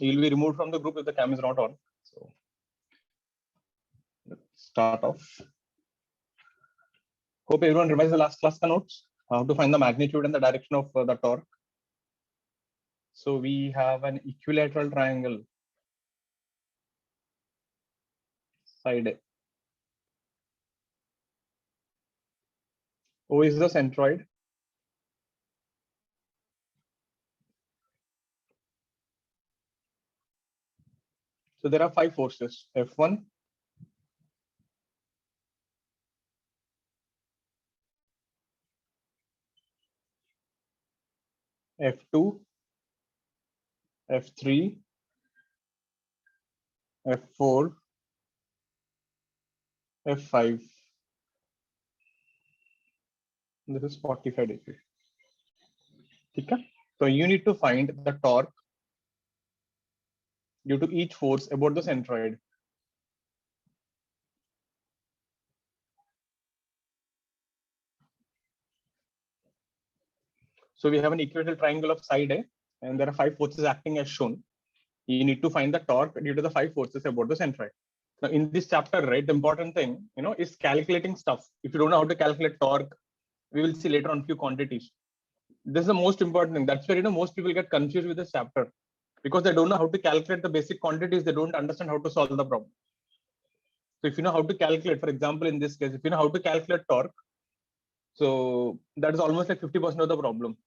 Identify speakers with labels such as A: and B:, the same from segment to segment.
A: You'll be removed from the group if the cam is not on. So let's start off. Hope everyone revised the last class notes, how to find the magnitude and the direction of the torque. So we have an equilateral triangle, side A. O is the centroid. So there are 5 forces: F1, F2, F3, F4, F5. This is 45 degrees. Okay? So you need to find the torque due to each force about the centroid. So we have an equilateral triangle of side A, and there are 5 forces acting as shown. You need to find the torque due to the 5 forces about the centroid. Now in this chapter, right, the important thing, is calculating stuff. If you don't know how to calculate torque, we will see later on few quantities. This is the most important thing. That's where most people get confused with this chapter, because they don't know how to calculate the basic quantities. They don't understand how to solve the problem. So if you know how to calculate, for example, in this case, if you know how to calculate torque, so that is almost like 50% of the problem.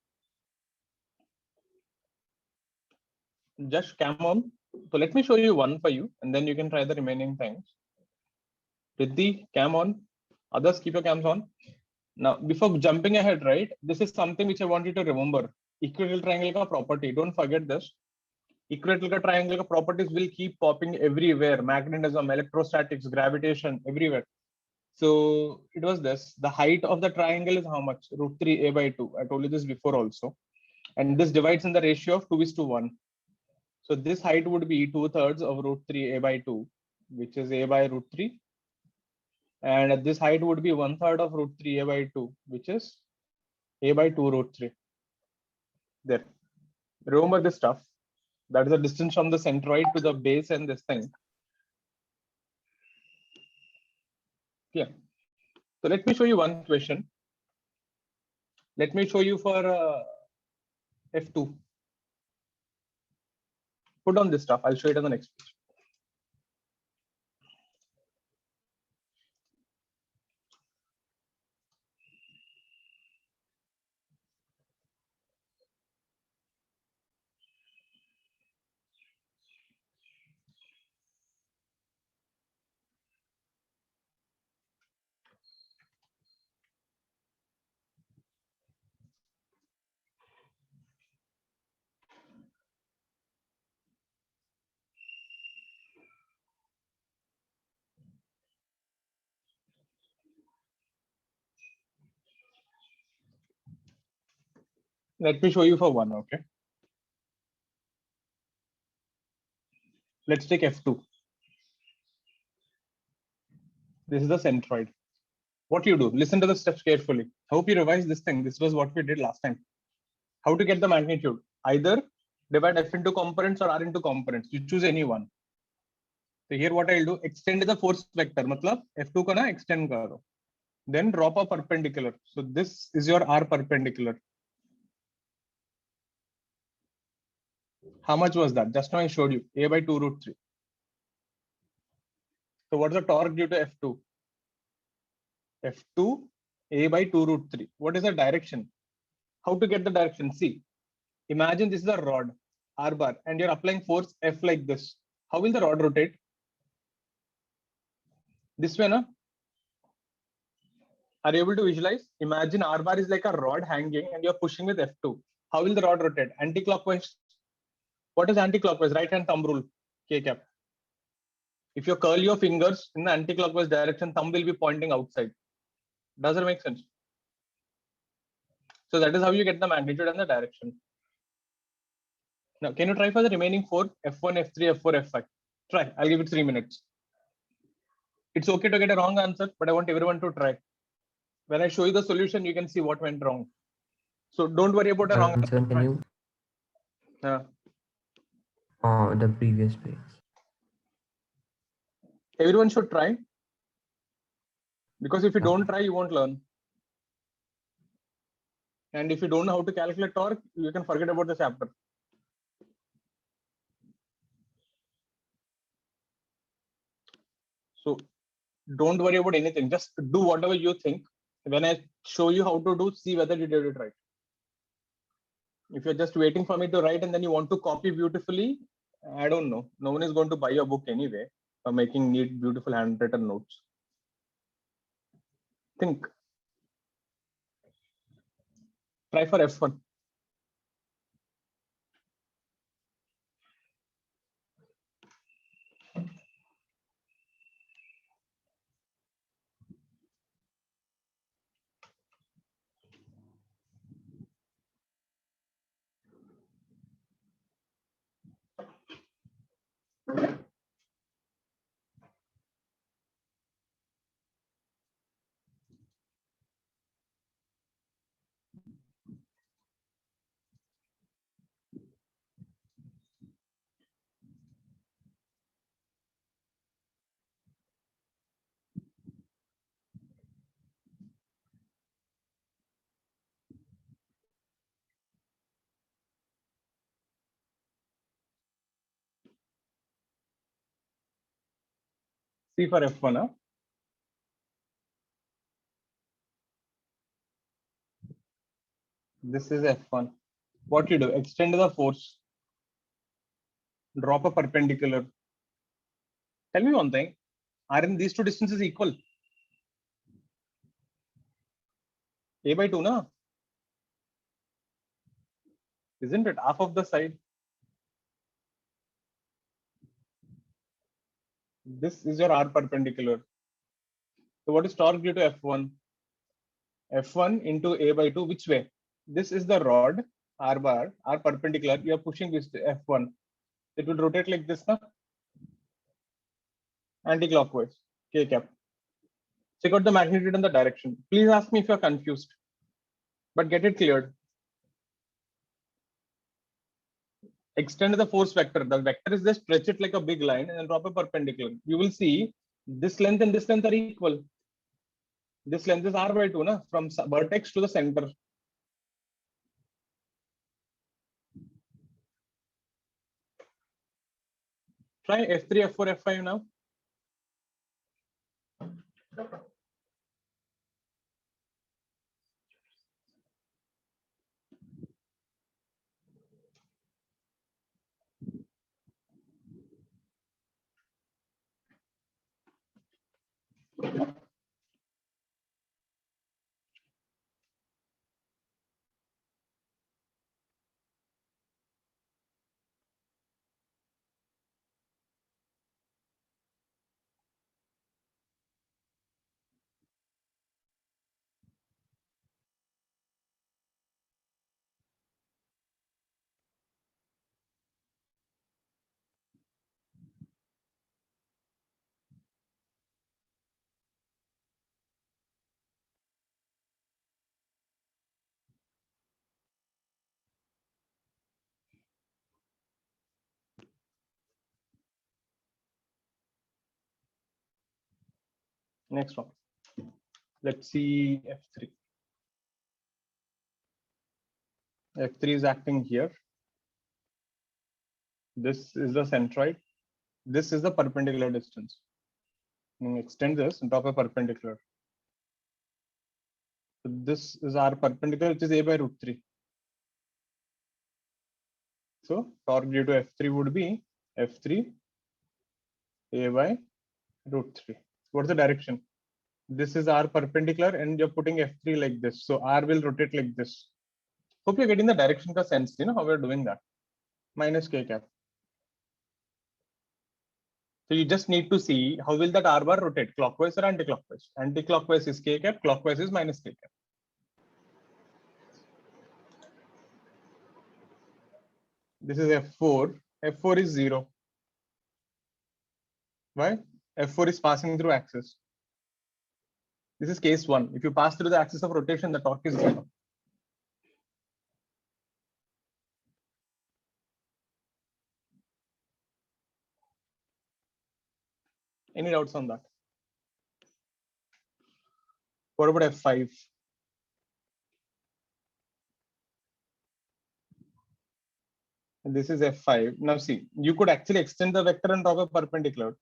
A: Just cam on. So let me show you one for you, and then you can try the remaining things. Riddhi, cam on. Others, keep your cams on. Now, before jumping ahead, right, this is something which I want you to remember. Equilateral triangle ka property. Don't forget this. Equilateral triangle ka properties will keep popping everywhere. Magnetism, electrostatics, gravitation, everywhere. So it was this. The height of the triangle is how much? √3 a by 2. I told you this before also. And this divides in the ratio of 2:1. So this height would be 2/3 of √3 a by 2, which is a by √3. And this height would be 1/3 of √3 a by 2, which is a by 2 √3. There. Remember this stuff. That is the distance from the centroid to the base and this thing. Yeah. So let me show you one question. Let me show you for F2. Put on this stuff. I'll show it on the next page. Let me show you for one, okay? Let's take F2. This is the centroid. What you do, listen to the steps carefully. Hope you revise this thing. This was what we did last time. How to get the magnitude? Either divide F into components or R into components. You choose any one. So here what I'll do, extend the force vector. Matlab F2 ka na extend karo. Then drop a perpendicular. So this is your R perpendicular. How much was that? Just now I showed you, a by 2 √3. So what's the torque due to F2? F2, a by 2 √3. What is the direction? How to get the direction? See, imagine this is a rod, R bar, and you're applying force F like this. How will the rod rotate? This way, na? Are you able to visualize? Imagine R bar is like a rod hanging and you're pushing with F2. How will the rod rotate? Anti-clockwise. What is anti-clockwise? Right hand thumb rule, K cap. If you curl your fingers in the anti-clockwise direction, thumb will be pointing outside. Does it make sense? So that is how you get the magnitude and the direction. Now, can you try for the remaining 4? F1, F3, F4, F5. Try. I'll give it 3 minutes. It's okay to get a wrong answer, but I want everyone to try. When I show you the solution, you can see what went wrong. So don't worry about a wrong answer.
B: Can you?
A: Yeah.
B: The previous page.
A: Everyone should try, because if you don't try, you won't learn. And if you don't know how to calculate torque, you can forget about the chapter. So don't worry about anything. Just do whatever you think. When I show you how to do, see whether you did it right. If you're just waiting for me to write and then you want to copy beautifully, I don't know. No one is going to buy your book anyway for making neat, beautiful handwritten notes. Think. Try for F1. C for F1. Huh? This is F1. What you do? Extend the force. Drop a perpendicular. Tell me one thing. Aren't these two distances equal? A by 2, na? Isn't it? Half of the side. This is your R perpendicular. So what is torque due to F1? F1 into A by 2, which way? This is the rod, R bar, R perpendicular. You are pushing this to F1. It will rotate like this, na? Anti-clockwise, K cap. Check out the magnitude and the direction. Please ask me if you're confused, but get it cleared. Extend the force vector. The vector is just stretch it like a big line and then drop a perpendicular. You will see this length and this length are equal. This length is R by 2, na? From vertex to the center. Try F3, F4, F5 now. Next one. Let's see F3. F3 is acting here. This is the centroid. This is the perpendicular distance. Extend this and drop a perpendicular. So this is our perpendicular, which is A by root 3. So torque due to F3 would be F3 A by root 3. What's the direction? This is R perpendicular and you're putting F3 like this. So R will rotate like this. Hope you're getting the direction ka sense, you know how we're doing that. Minus K cap. So you just need to see how will that R bar rotate, clockwise or anti-clockwise. Anti-clockwise is K cap, clockwise is minus K cap. This is F4. F4 is 0. Why? F4 is passing through axis. This is case 1. If you pass through the axis of rotation, the torque is 0. Any doubts on that? What about F5? This is F5. Now see, you could actually extend the vector and draw a perpendicular.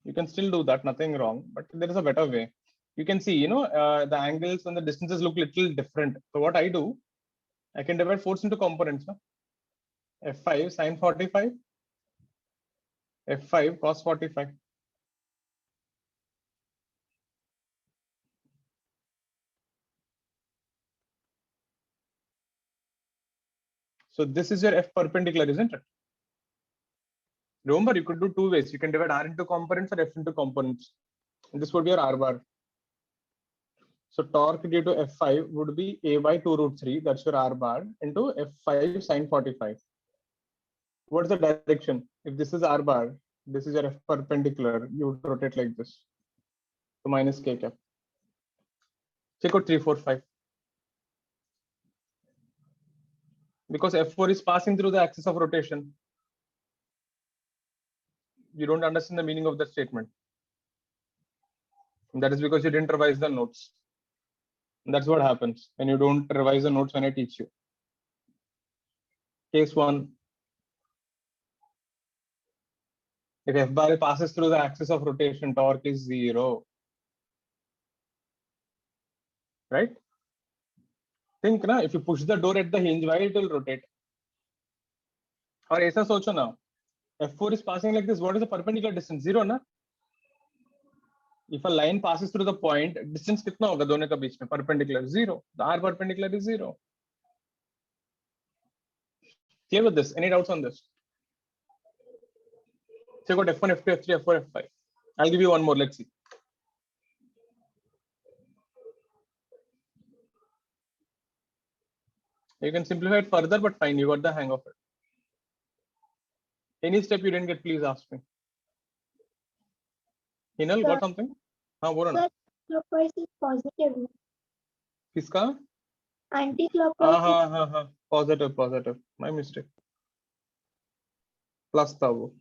A: You can still do that, nothing wrong, but there is a better way. You can see, the angles and the distances look little different. So what I do, I can divide force into components. No? F5 sine 45, F5 cos 45. So this is your F perpendicular, isn't it? Remember, you could do two ways. You can divide R into components or F into components. And this would be your R bar. So torque due to F5 would be A by 2 root 3. That's your R bar into F5 sine 45. What's the direction? If this is R bar, this is your F perpendicular, you would rotate like this. So minus K cap. Check out 3, 4, 5. Because F4 is passing through the axis of rotation. You don't understand the meaning of the statement. And that is because you didn't revise the notes. And that's what happens when you don't revise the notes when I teach you. Case 1. If F bar passes through the axis of rotation, torque is 0. Right? Think na, if you push the door at the hinge, why it will rotate? Or aisa socho na, F4 is passing like this. What is the perpendicular distance? 0 na? If a line passes through the point, distance kitna hoga dono ka beech mein? Perpendicular 0. The R perpendicular is 0. Clear with this? Any doubts on this? Check out F1, F2, F3, F4, F5. I'll give you one more. Let's see. You can simplify it further, but fine. You got the hang of it. Any step you didn't get, please ask me. Hinal, got something? हाँ बोलो ना.
B: Clockwise is positive.
A: किसका?
B: Anti-clockwise.
A: हाँ. Positive. My mistake. Plus था वो.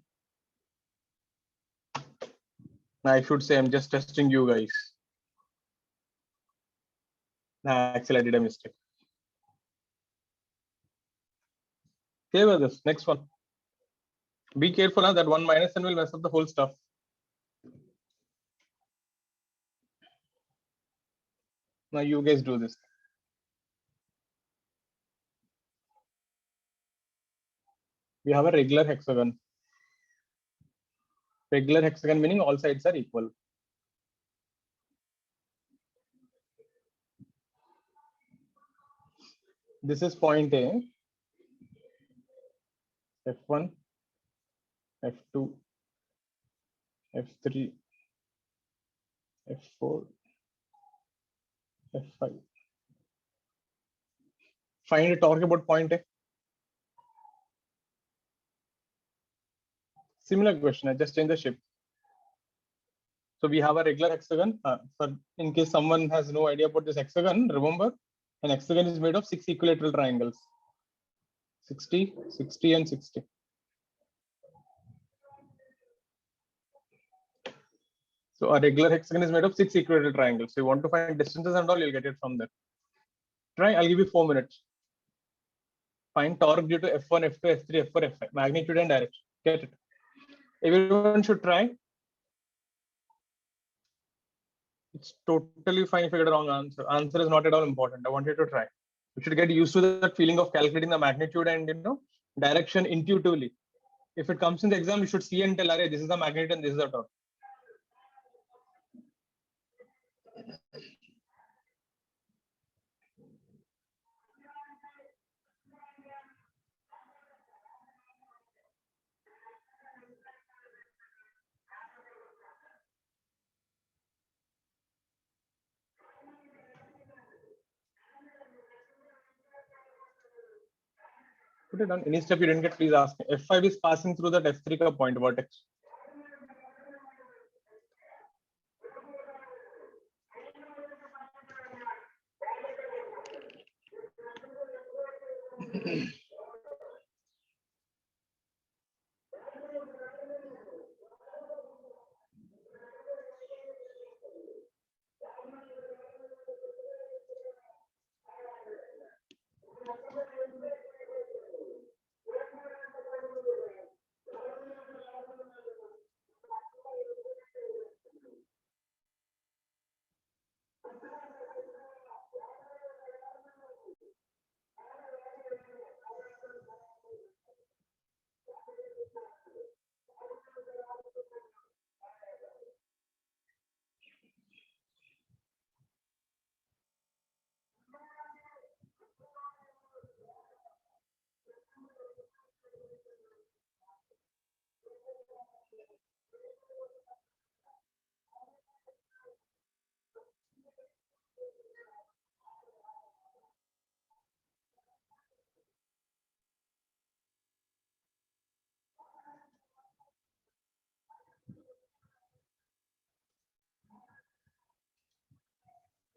A: I should say I'm just testing you guys. Actually, I did a mistake. Okay, with this next one. Be careful that one minus n will mess up the whole stuff. Now you guys do this. We have a regular hexagon. Regular hexagon meaning all sides are equal. This is point A. F1, F2, F3, F4, F5. Find a torque about point A. Similar question, I just changed the shape. So we have a regular hexagon. For in case someone has no idea about this hexagon, remember an hexagon is made of 6 equilateral triangles. 60, 60, and 60. So a regular hexagon is made of 6 equilateral triangles. So you want to find distances and all, you'll get it from there. Try, I'll give you 4 minutes. Find torque due to F1, F2, F3, F4, F5, magnitude and direction. Get it. Everyone should try. It's totally fine if you get a wrong answer. Answer is not at all important. I want you to try. You should get used to that feeling of calculating the magnitude and direction intuitively. If it comes in the exam, you should see and tell, this is the magnitude and this is the torque. Put it down. Any step you didn't get, please ask me. F5 is passing through that F3 point vertex.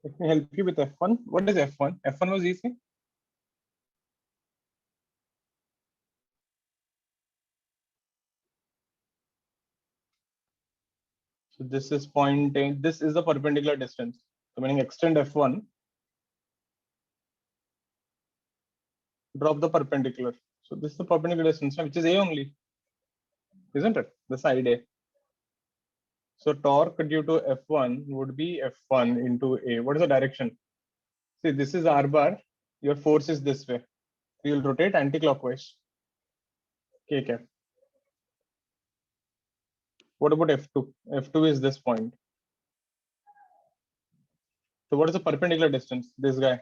A: Let me help you with F1. What is F1? F1 was easy. So this is point A. This is the perpendicular distance. So meaning extend F1, drop the perpendicular. So this is the perpendicular distance, which is A only, isn't it? The side A. So torque due to F1 would be F1 into A. What is the direction? See, this is R bar. Your force is this way. You will rotate anti-clockwise. K cap. What about F2? F2 is this point. So what is the perpendicular distance? This guy.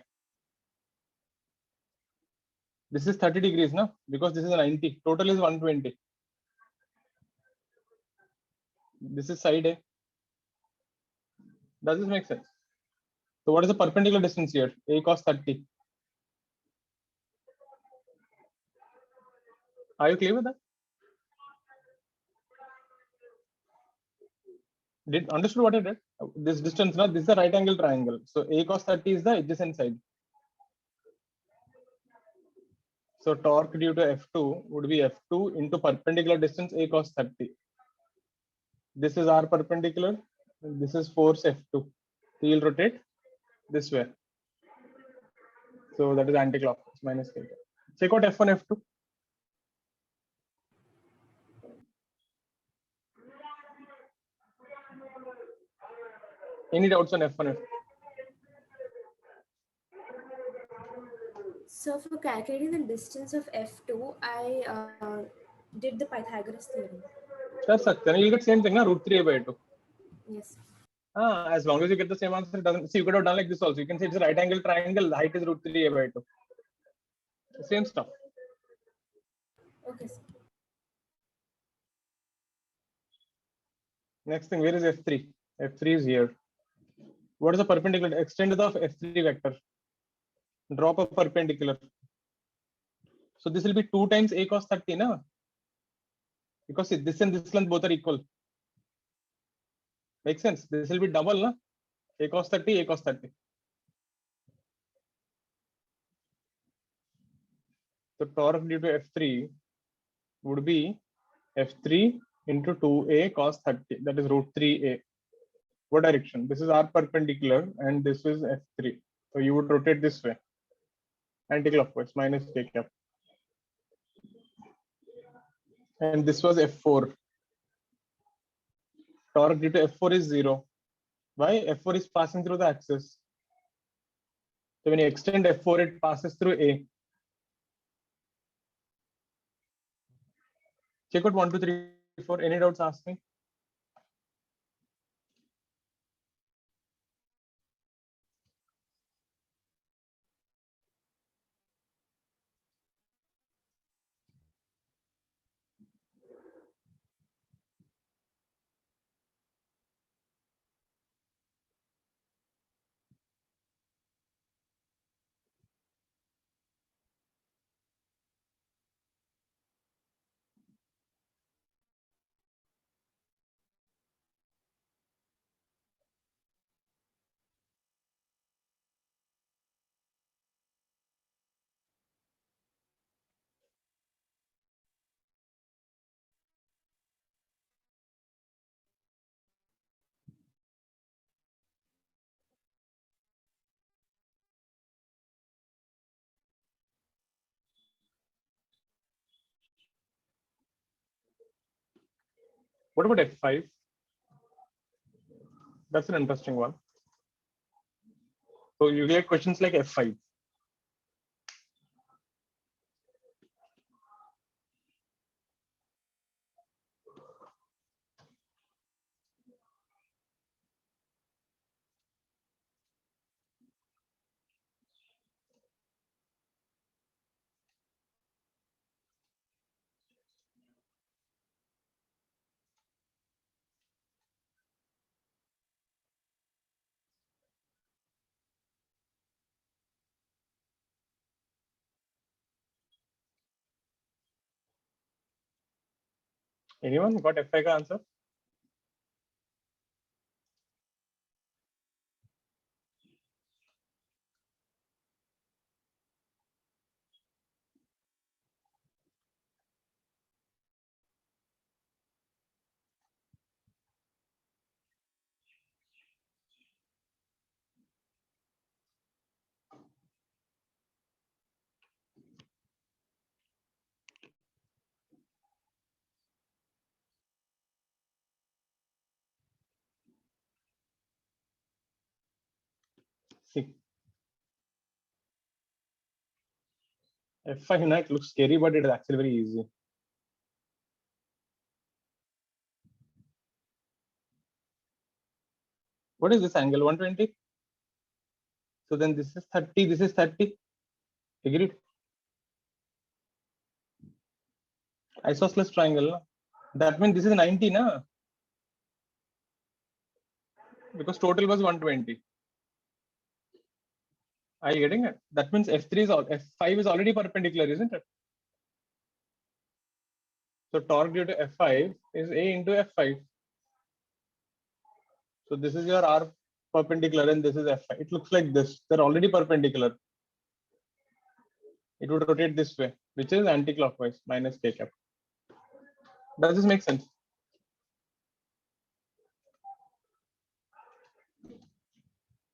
A: This is 30 degrees, no? Because this is 90. Total is 120. This is side A. Does this make sense? So what is the perpendicular distance here? A cos 30. Are you clear with that? Did understood what I did? This distance, now this is a right angle triangle. So A cos 30 is the adjacent side. So torque due to F2 would be F2 into perpendicular distance A cos 30. This is R perpendicular. This is force F2. He will rotate this way. So that is anti-clockwise minus K. Check out F1, F2. Any doubts on F1, F2?
C: So for calculating the distance of F2, I did the Pythagoras theorem.
A: You'll get same thing, na? Root 3a/2.
C: Yes.
A: As long as you get the same answer, it doesn't. See, you could have done like this also. You can say it's a right angle triangle. The height is root 3a/2. Same stuff.
C: Okay, sir.
A: Next thing, where is F3? F3 is here. What is the perpendicular? Extend the F3 vector. Drop a perpendicular. So this will be 2 times A cos 30, na? Because this and this length both are equal. Makes sense. This will be double, na? A cos 30, A cos 30. So torque due to F3 would be F3 into 2A cos 30. That is root 3A. What direction? This is R perpendicular and this is F3. So you would rotate this way. Anti-clockwise minus K cap. And this was F4. Torque due to F4 is 0. Why? F4 is passing through the axis. So when you extend F4, it passes through A. Check out 1, 2, 3, 4. Any doubts, ask me. What about F5? That's an interesting one. So you get questions like F5. Anyone got Fi ka answer? See, Fi na, it looks scary, but it is actually very easy. What is this angle? 120. So then this is 30. This is 30. Agreed. Isosceles triangle. Na? That means this is 90, na? Because total was 120. Are you getting it? That means F3 is F5 is already perpendicular, isn't it? So torque due to F5 is A into F5. So this is your R perpendicular and this is F5. It looks like this. They're already perpendicular. It would rotate this way, which is anti-clockwise minus K cap. Does this make sense?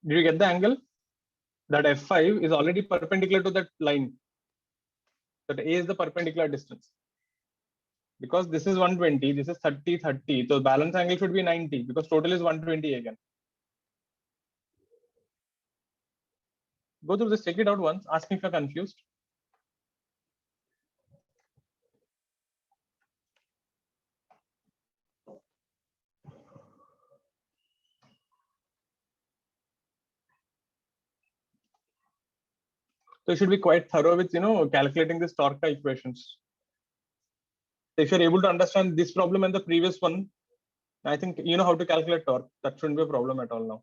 A: Did you get the angle? That F5 is already perpendicular to that line. That A is the perpendicular distance. Because this is 120, this is 30, 30. So balance angle should be 90 because total is 120 again. Go through this, check it out once. Ask me if you're confused. So you should be quite thorough with calculating this torque equations. If you're able to understand this problem and the previous one, I think you know how to calculate torque. That shouldn't be a problem at all now.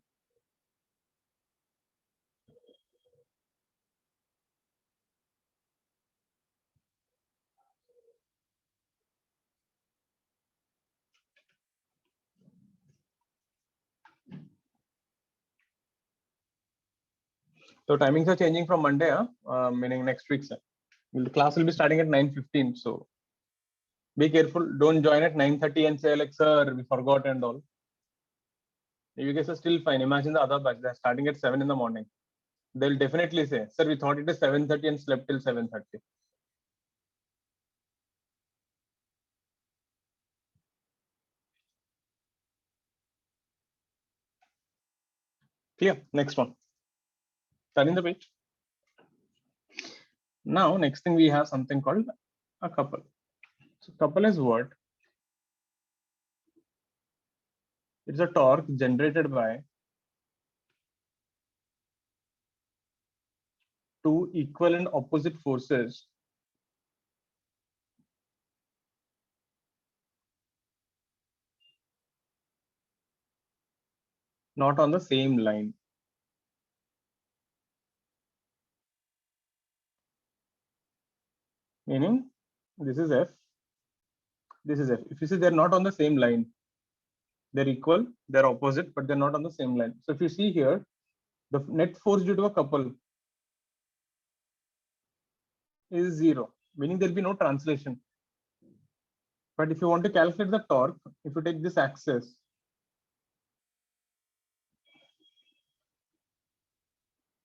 A: So timings are changing from Monday, meaning next week. Sir. The class will be starting at 9:15. So be careful. Don't join at 9:30 and say like, sir, we forgot and all. You guys are still fine. Imagine the other batch. They're starting at 7 in the morning. They'll definitely say, sir, we thought it is 7:30 and slept till 7:30. Clear? Next one. Turning the page. Now, next thing we have something called a couple. So couple is what? It's a torque generated by two equal and opposite forces not on the same line. Meaning this is F, this is F. If you see they're not on the same line, they're equal, they're opposite, but they're not on the same line. So if you see here, the net force due to a couple is 0, meaning there'll be no translation. But if you want to calculate the torque, if you take this axis,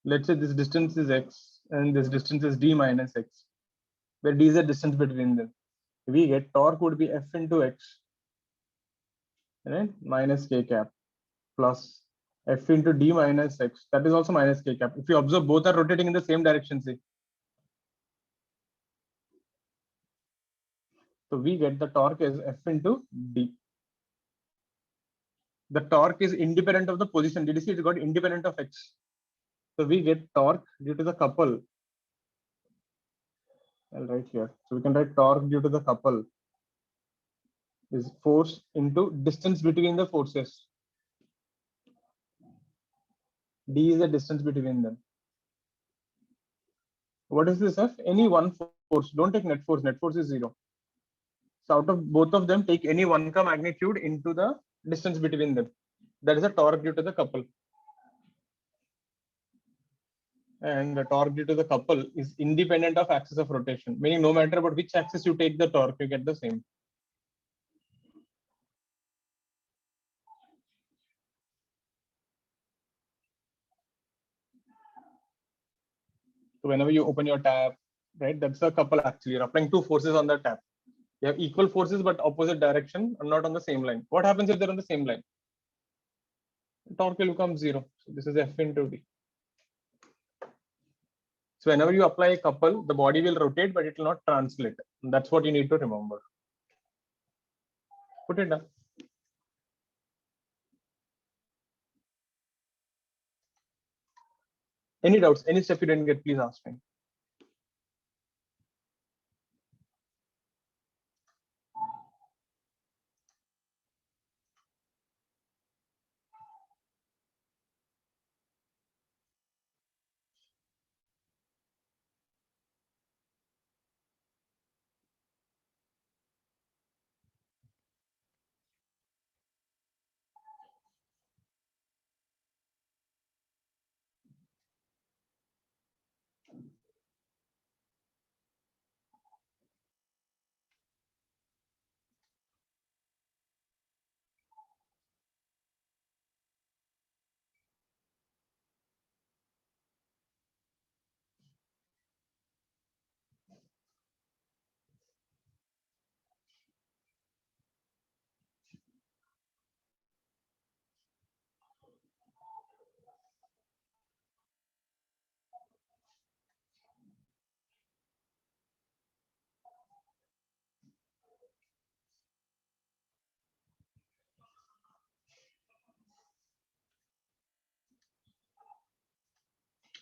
A: let's say this distance is x and this distance is d minus x, where d is the distance between them. We get torque would be F into x, right? Minus K cap plus F into d minus x. That is also minus K cap. If you observe, both are rotating in the same direction, see. So we get the torque as F into d. The torque is independent of the position. Did you see it got independent of x? So we get torque due to the couple. I'll write here. So we can write torque due to the couple is force into distance between the forces. D is the distance between them. What is this F? Any one force. Don't take net force. Net force is 0. So out of both of them, take any one ka magnitude into the distance between them. That is a torque due to the couple. And the torque due to the couple is independent of axis of rotation, meaning no matter about which axis you take the torque, you get the same. So whenever you open your tap, right, that's a couple actually. You're applying two forces on the tap. You have equal forces but opposite direction and not on the same line. What happens if they're on the same line? Torque will become zero. So this is F into D. So whenever you apply a couple, the body will rotate, but it will not translate. That's what you need to remember. Put it down. Any doubts? Any step you didn't get, please ask me.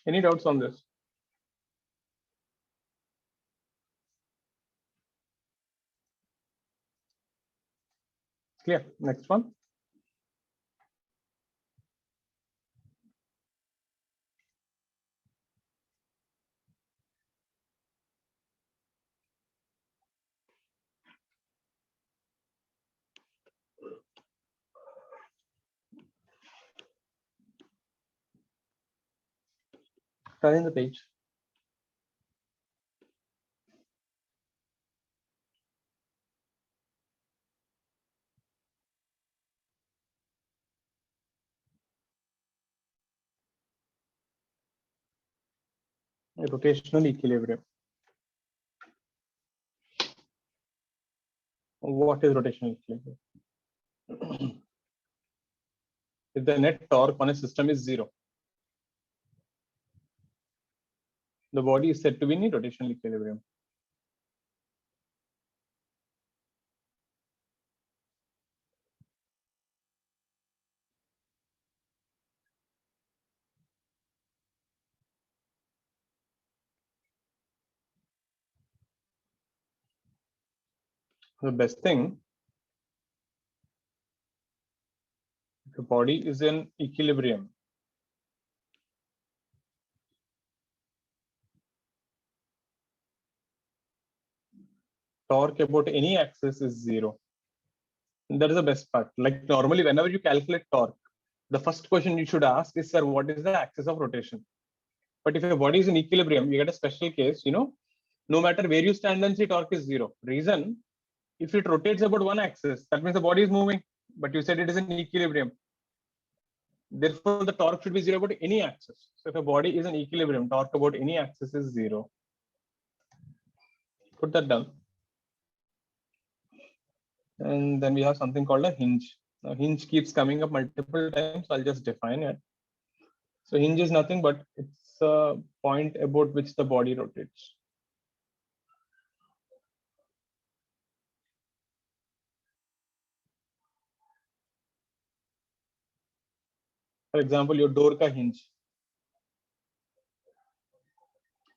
A: Any doubts on this? Clear. Next one. Turn in the page. Rotational equilibrium. What is rotational equilibrium? If the net torque on a system is zero, the body is said to be in rotational equilibrium. The best thing, if the body is in equilibrium, torque about any axis is zero. That is the best part. Like normally, whenever you calculate torque, the first question you should ask is, sir, what is the axis of rotation? But if your body is in equilibrium, you get a special case, no matter where you stand and see, torque is zero. Reason, if it rotates about one axis, that means the body is moving, but you said it is in equilibrium. Therefore, the torque should be zero about any axis. So if a body is in equilibrium, torque about any axis is zero. Put that down. And then we have something called a hinge. Now, hinge keeps coming up multiple times. So I'll just define it. So hinge is nothing but it's a point about which the body rotates. For example, your door ka hinge.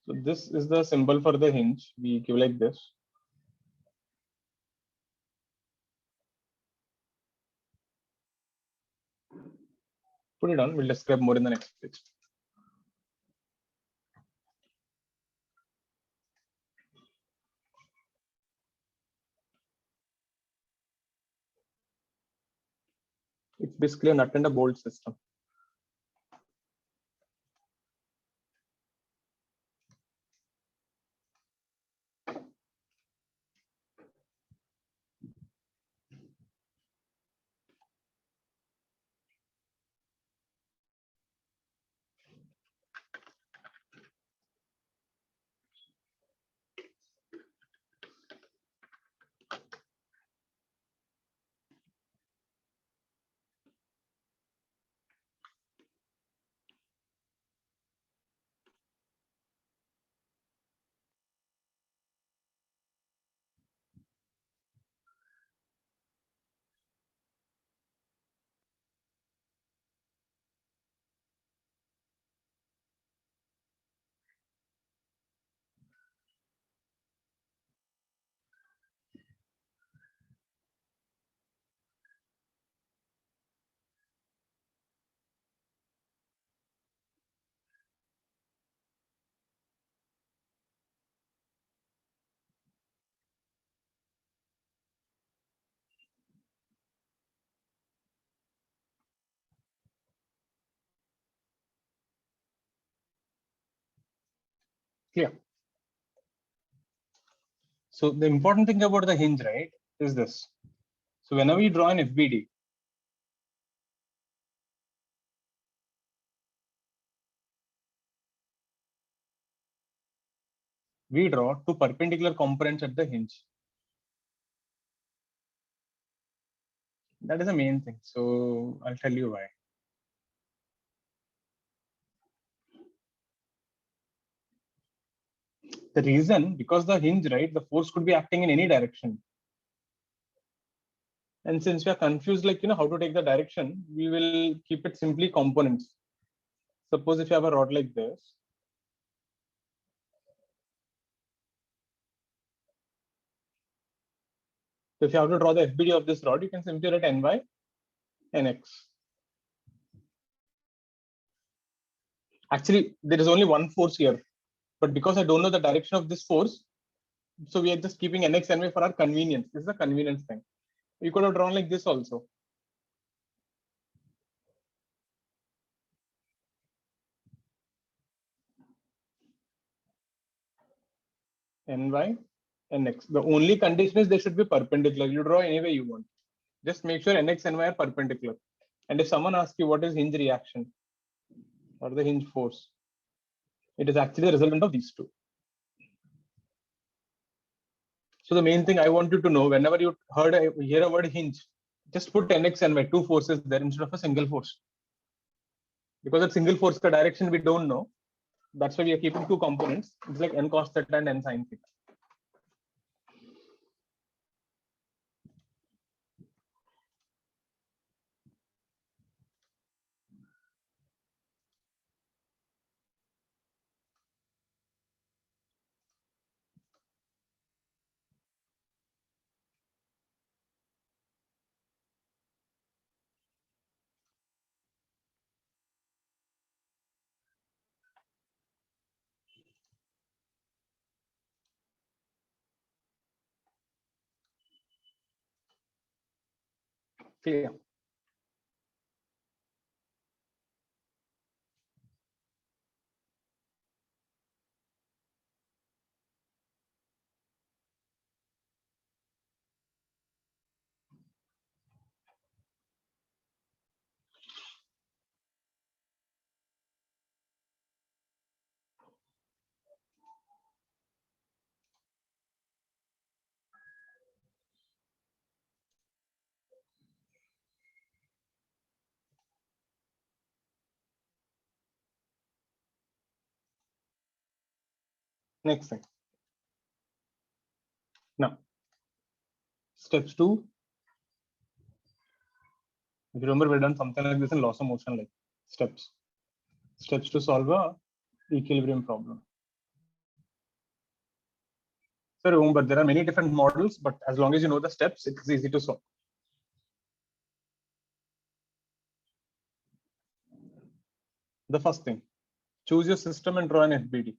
A: So this is the symbol for the hinge. We give like this. Put it on. We'll describe more in the next page. It's basically a nut and a bolt system. Clear. So the important thing about the hinge, right, is this. So whenever you draw an FBD, we draw two perpendicular components at the hinge. That is the main thing. So I'll tell you why. The reason, because the hinge, right, the force could be acting in any direction. And since we are confused, like, how to take the direction, we will keep it simply components. Suppose if you have a rod like this, so if you have to draw the FBD of this rod, you can simply write Ny, Nx. Actually, there is only one force here, but because I don't know the direction of this force, so we are just keeping Nx, Ny for our convenience. This is a convenience thing. You could have drawn like this also. Ny, Nx. The only condition is they should be perpendicular. You draw any way you want. Just make sure Nx, Ny are perpendicular. And if someone asks you what is hinge reaction or the hinge force, it is actually the resultant of these two. So the main thing I want you to know, whenever you hear a word hinge, just put Nx, Ny, two forces there instead of a single force. Because that single force ka direction we don't know. That's why we are keeping two components. It's like n cos theta and n sin theta. Clear. Next thing. Now, steps 2. If you remember, we've done something like this in loss of motion, like steps. Steps to solve a equilibrium problem. So remember, there are many different models, but as long as you know the steps, it's easy to solve. The first thing, choose your system and draw an FBD.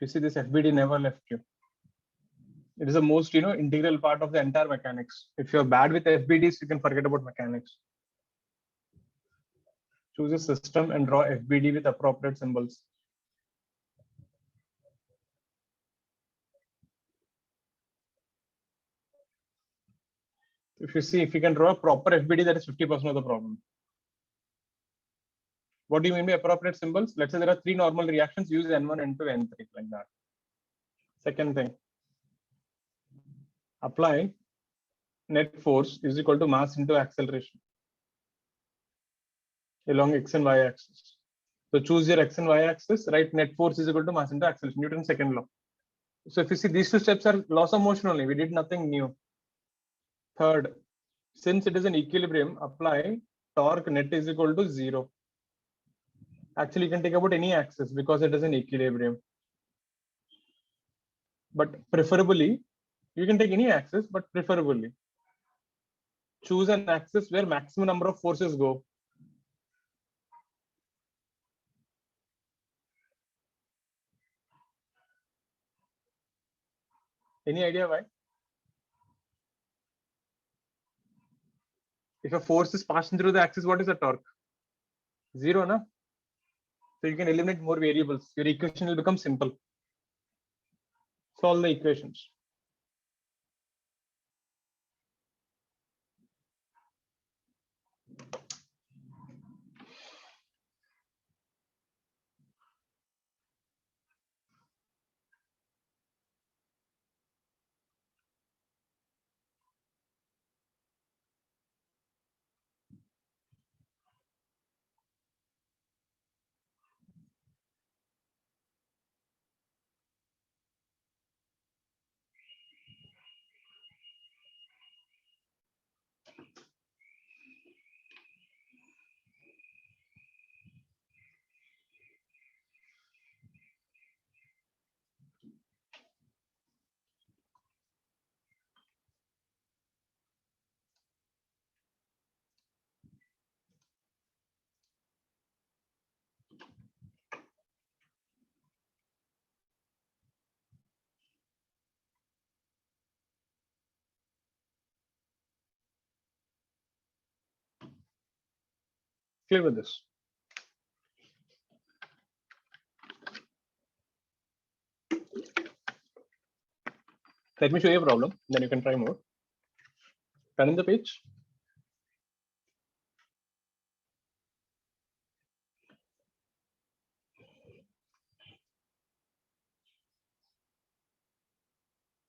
A: If you see this FBD never left you. It is the most, integral part of the entire mechanics. If you're bad with FBDs, you can forget about mechanics. Choose a system and draw FBD with appropriate symbols. If you see, if you can draw a proper FBD, that is 50% of the problem. What do you mean by appropriate symbols? Let's say there are 3 normal reactions, use N1, N2, N3, like that. Second thing, apply net force is equal to mass into acceleration along X and Y axis. So choose your X and Y axis, write net force is equal to mass into acceleration, Newton's second law. So if you see, these 2 steps are laws of motion only, we did nothing new. Third, since it is an equilibrium, apply torque net is equal to 0. Actually, you can take about any axis because it is an equilibrium. But preferably, you can take any axis, but preferably choose an axis where maximum number of forces go. Any idea why? If a force is passing through the axis, what is the torque? 0, na? So you can eliminate more variables. Your equation will become simple. Solve the equations. Clear with this? Let me show you a problem, then you can try more. Turn in the page.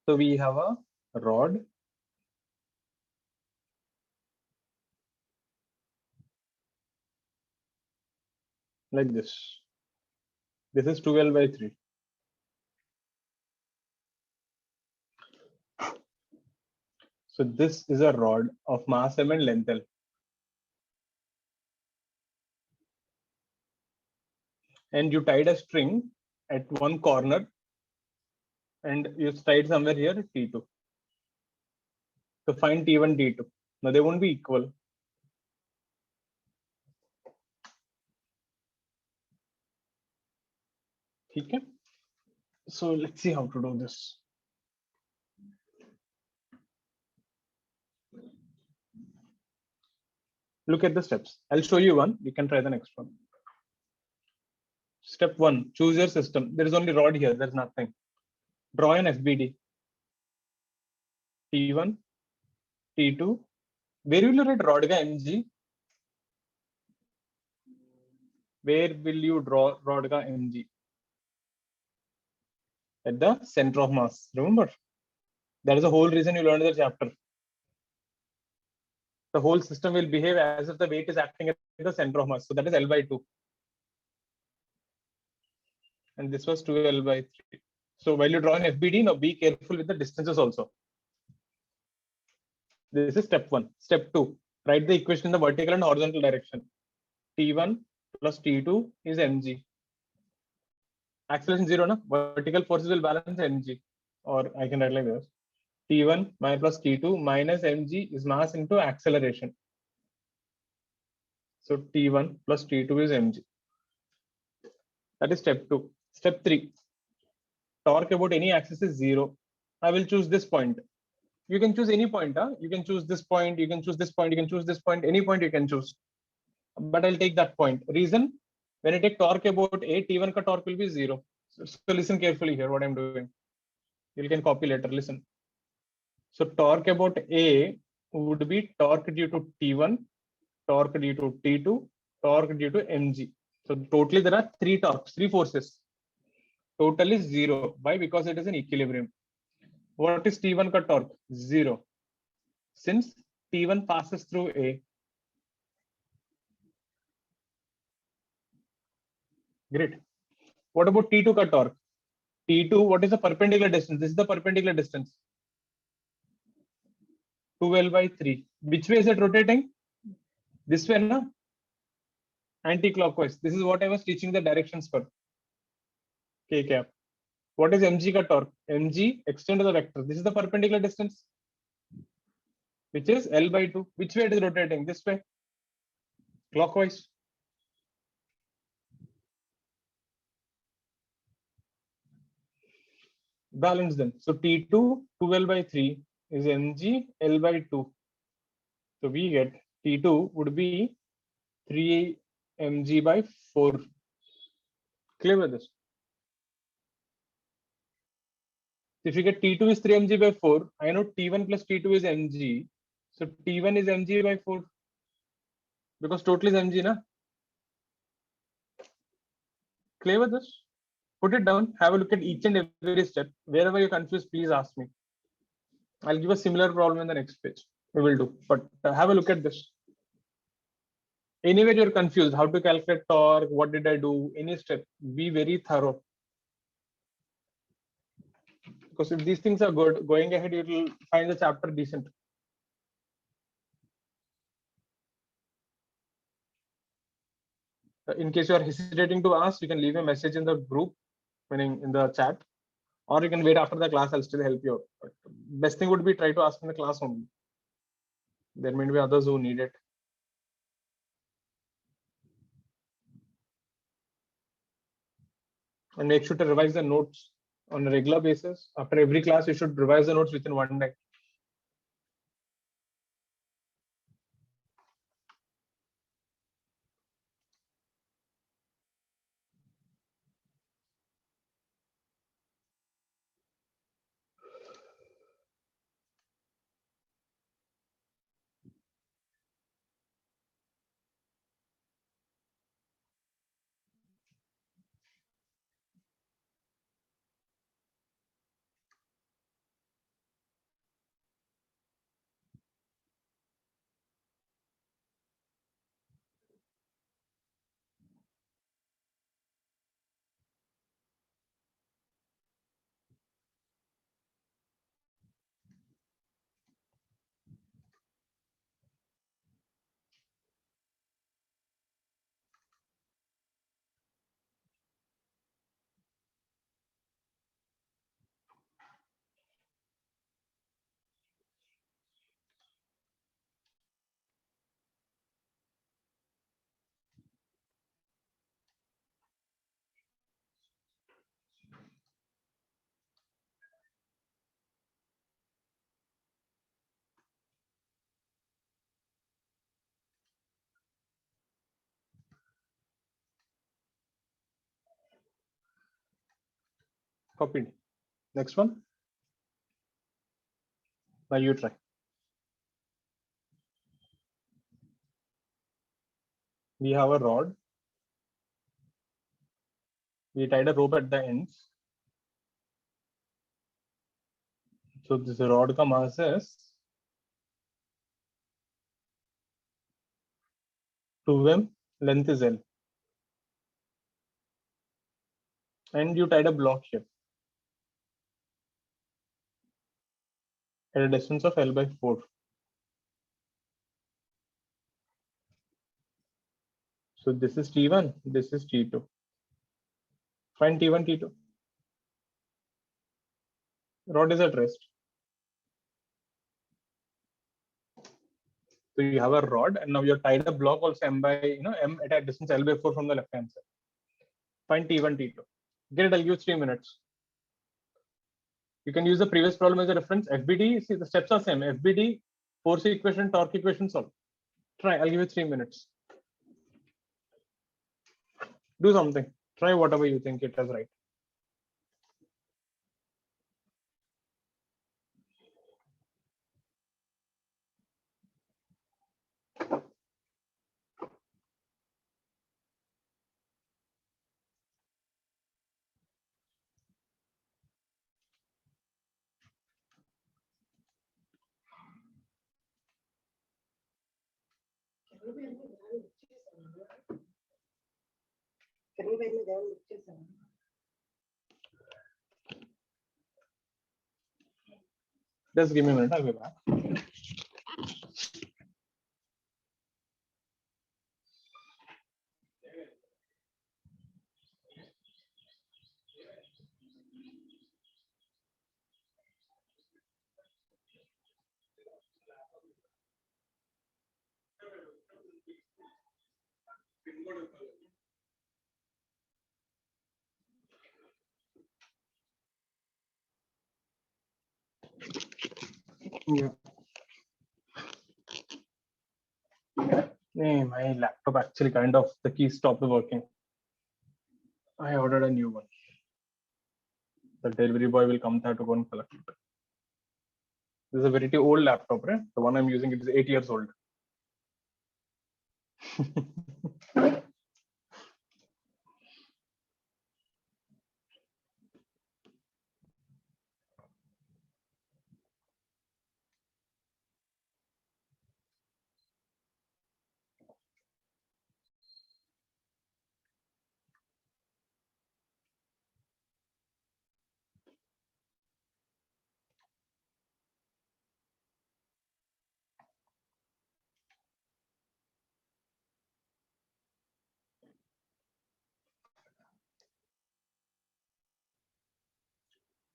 A: So we have a rod. Like this. This is 2L by 3. So this is a rod of mass m and length L. And you tied a string at one corner and you tied somewhere here T2. So find T1, T2. Now they won't be equal. Okay. So let's see how to do this. Look at the steps. I'll show you one. You can try the next one. Step 1, choose your system. There is only rod here. There's nothing. Draw an FBD. T1, T2. Where will you write rod ga mg? Where will you draw rod ga mg? At the center of mass. Remember? That is the whole reason you learned the chapter. The whole system will behave as if the weight is acting at the center of mass. So that is L by 2. And this was 2L by 3. So while you draw an FBD, now be careful with the distances also. This is step 1. Step 2, write the equation in the vertical and horizontal direction. T1 plus T2 is mg. Acceleration 0, na? Vertical forces will balance mg. Or I can write like this. T1 plus T2 minus mg is mass into acceleration. So T1 plus T2 is mg. That is step 2. Step 3, torque about any axis is 0. I will choose this point. You can choose any point. You can choose this point, you can choose this point, you can choose this point, any point you can choose. But I'll take that point. Reason, when I take torque about A, T1 ka torque will be 0. So listen carefully here what I'm doing. You can copy later, listen. So torque about A would be torque due to T1, torque due to T2, torque due to mg. So totally there are 3 torques, 3 forces. Total is 0. Why? Because it is in equilibrium. What is T1 ka torque? 0. Since T1 passes through A. Great. What about T2 ka torque? T2, what is the perpendicular distance? This is the perpendicular distance. 2L by 3. Which way is it rotating? This way, na? Anti-clockwise. This is what I was teaching the directions for. K cap. What is mg ka torque? Mg, extend to the vector. This is the perpendicular distance, which is L by 2. Which way it is rotating? This way. Clockwise. Balance them. So T2, 2L by 3 is mg, L by 2. So we get T2 would be 3 mg by 4. Clear with this? If you get T2 is 3 mg by 4, I know T1 plus T2 is mg. So T1 is mg by 4. Because total is mg, na? Clear with this? Put it down, have a look at each and every step. Wherever you're confused, please ask me. I'll give a similar problem in the next page. We will do, but have a look at this. Anywhere you're confused, how to calculate torque, what did I do, any step, be very thorough. Because if these things are good, going ahead, you will find the chapter decent. In case you are hesitating to ask, you can leave a message in the group, meaning in the chat, or you can wait after the class. I'll still help you out. But best thing would be try to ask in the class only. There may be others who need it. And make sure to revise the notes on a regular basis. After every class, you should revise the notes within one day. Copied. Next one. Now you try. We have a rod. We tied a rope at the ends. So this rod ka mass is 2m, length is L. And you tied a block here at a distance of L by 4. So this is T1, this is T2. Find T1, T2. Rod is at rest. So you have a rod, and now you're tied a block also m by m at a distance L by 4 from the left hand side. Find T1, T2. Get it, I'll give 3 minutes. You can use the previous problem as a reference. FBD, see the steps are same. FBD, force equation, torque equation solve. Try, I'll give you 3 minutes. Do something. Try whatever you think it is right. Just give me a minute, I'll be back. Yeah. Hey, my laptop actually kind of the key stopped working. I ordered a new one. The delivery boy will come there to go and collect it. This is a very old laptop, right? The one I'm using, it is 8 years old.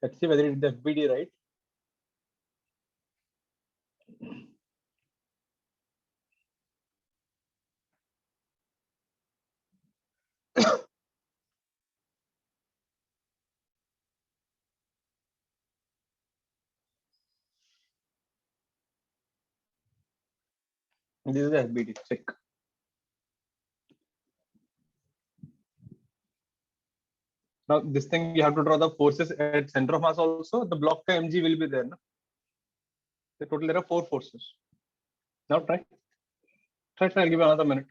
A: Let's see whether it's the FBD right. This is the FBD. Check. Now this thing you have to draw the forces at center of mass also. The block mg will be there. No? The total there are 4 forces. Now try. Try. I'll give you another minute.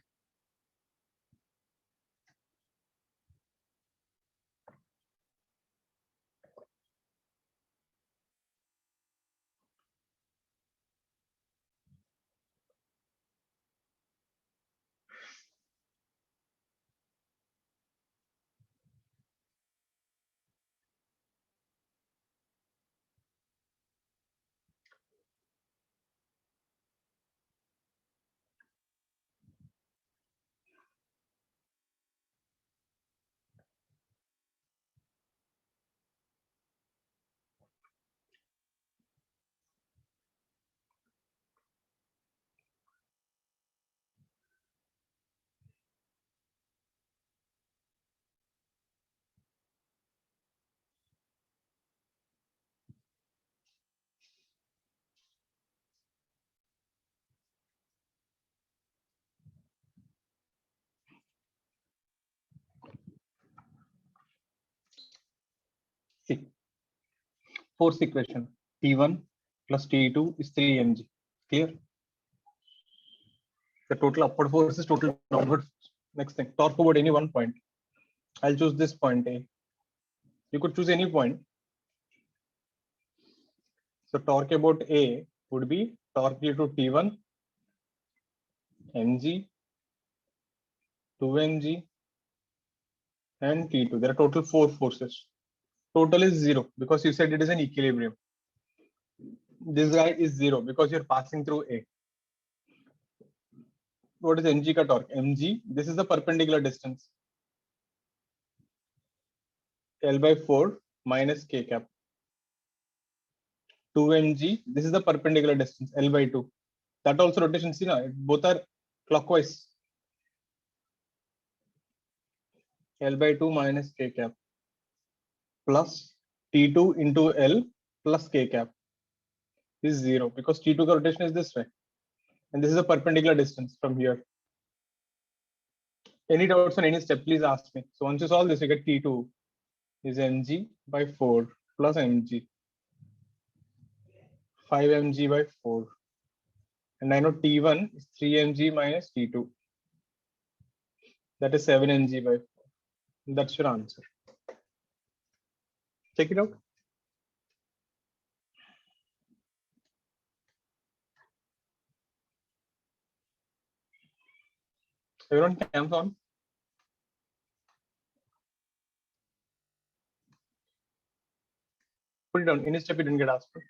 A: See, force equation T1 plus T2 is 3 mg. Clear? The total upward force is total downward. Next thing, torque about any one point. I'll choose this point A. You could choose any point. So torque about A would be torque due to T1, mg, 2 mg, and T2. There are total 4 forces. Total is 0 because you said it is an equilibrium. This guy is 0 because you're passing through A. What is mg ka torque? Mg, this is the perpendicular distance. L by 4 minus k cap. 2 mg, this is the perpendicular distance, L by 2. That also rotation, see, both are clockwise. L by 2 minus k cap plus T2 into L plus k cap is 0 because T2 का rotation is this way. And this is a perpendicular distance from here. Any doubts on any step, please ask me. So once you solve this, you get T2 is mg by 4 plus mg. 5 mg by 4. And I know T1 is 3 mg minus T2. That is 7 mg by 4. That's your answer. Check it out. Everyone cams on. Put it down. Any step you didn't get asked for.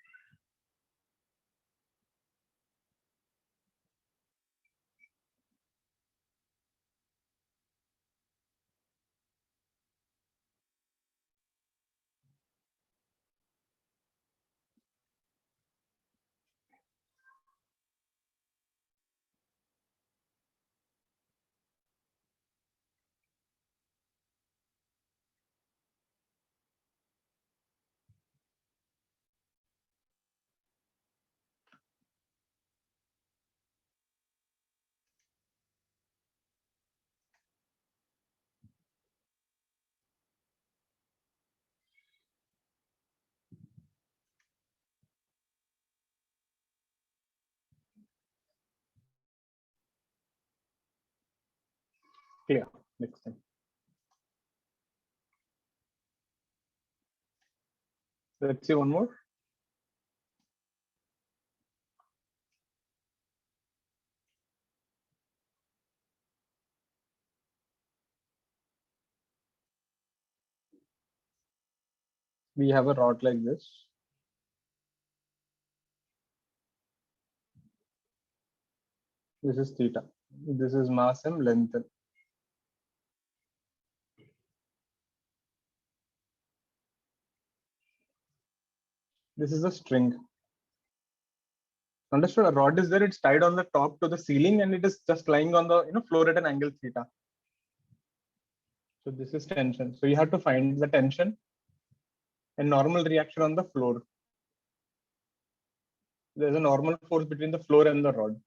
A: Clear. Next time. Let's see one more. We have a rod like this. This is theta. This is mass m, length m. This is a string. Understood? A rod is there. It's tied on the top to the ceiling, and it is just lying on the floor at an angle theta. So this is tension. So you have to find the tension and normal reaction on the floor. There's a normal force between the floor and the rod.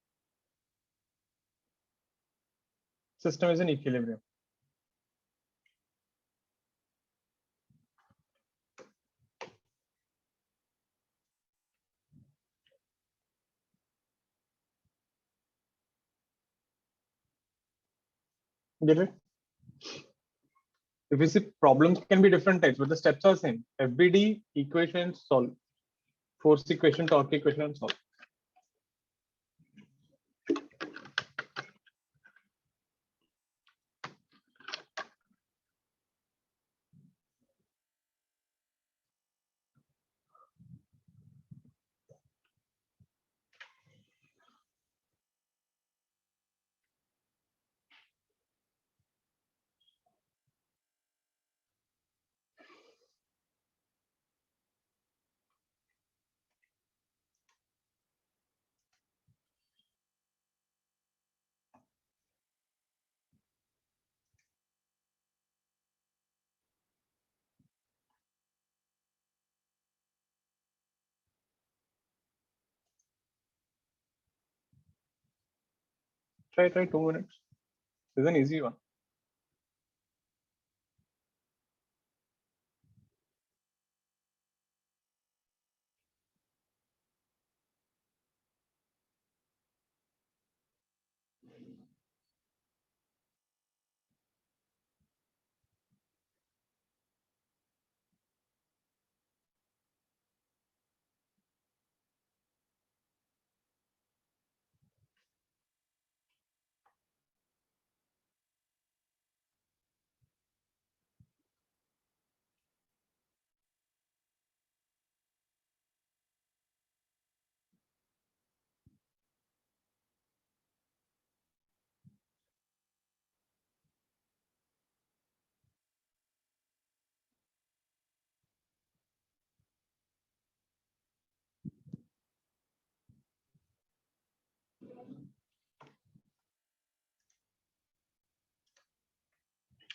A: System is in equilibrium. Get it? If you see, problems can be different types, but the steps are same. FBD equation solve. Force equation, torque equation, and solve. Try 2 minutes. This is an easy one.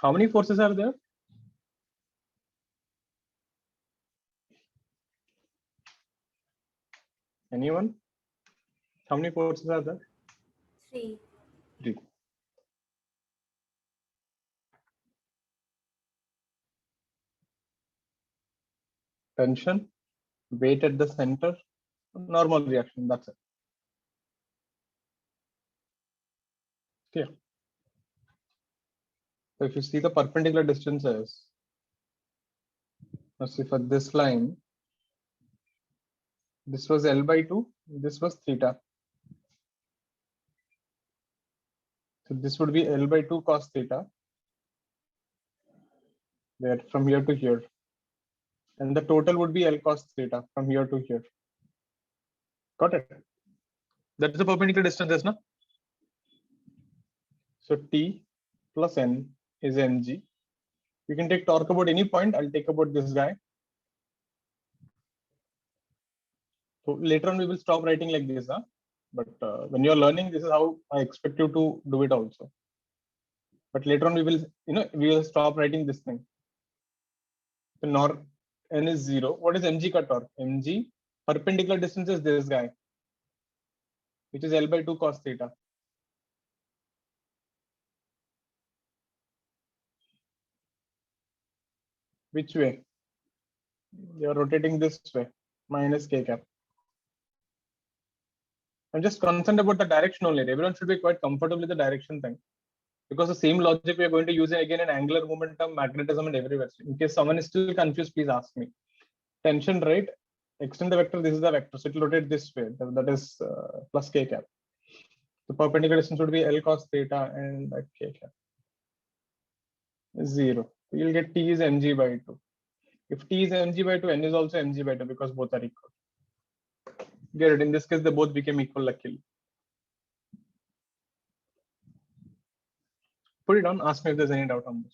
A: How many forces are there? Anyone? How many forces are there?
C: 3.
A: 3. Tension, weight at the center, normal reaction. That's it. Clear. So if you see the perpendicular distances, let's see for this line, this was L by 2, this was theta. So this would be L by 2 cos theta, there from here to here. And the total would be L cos theta from here to here. Got it? That's the perpendicular distances, no? So T plus N is mg. You can take torque about any point. I'll take about this guy. So later on we will stop writing like this, huh? But when you're learning, this is how I expect you to do it also. But later on we will, we will stop writing this thing. So nor N is 0. What is mg ka torque? Mg perpendicular distance is this guy, which is L by 2 cos theta. Which way? You're rotating this way, minus k cap. I'm just concerned about the direction only. Everyone should be quite comfortable with the direction thing, because the same logic we are going to use it again in angular momentum, magnetism, and everywhere. In case someone is still confused, please ask me. Tension, right? Extend the vector. This is the vector, so it will rotate this way. That is plus k cap. The perpendicular distance would be L cos theta and k cap is 0. You'll get T is mg by 2. If T is mg by 2, N is also mg by 2 because both are equal. Get it? In this case, they both became equal luckily. Put it on. Ask me if there's any doubt on this.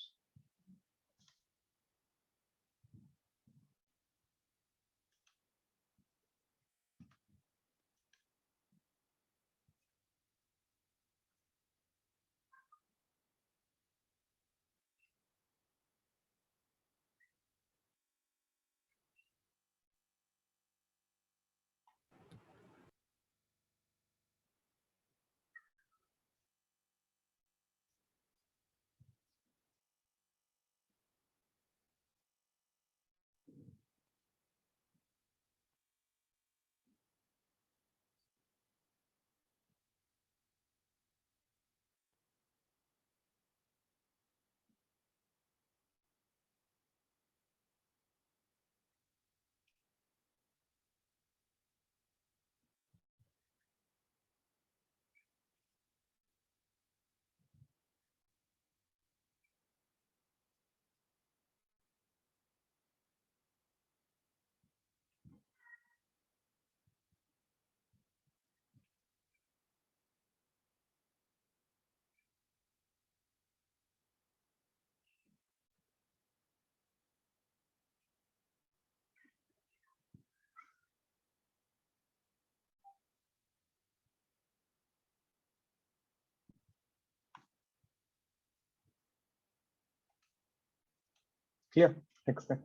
A: Clear? Excellent.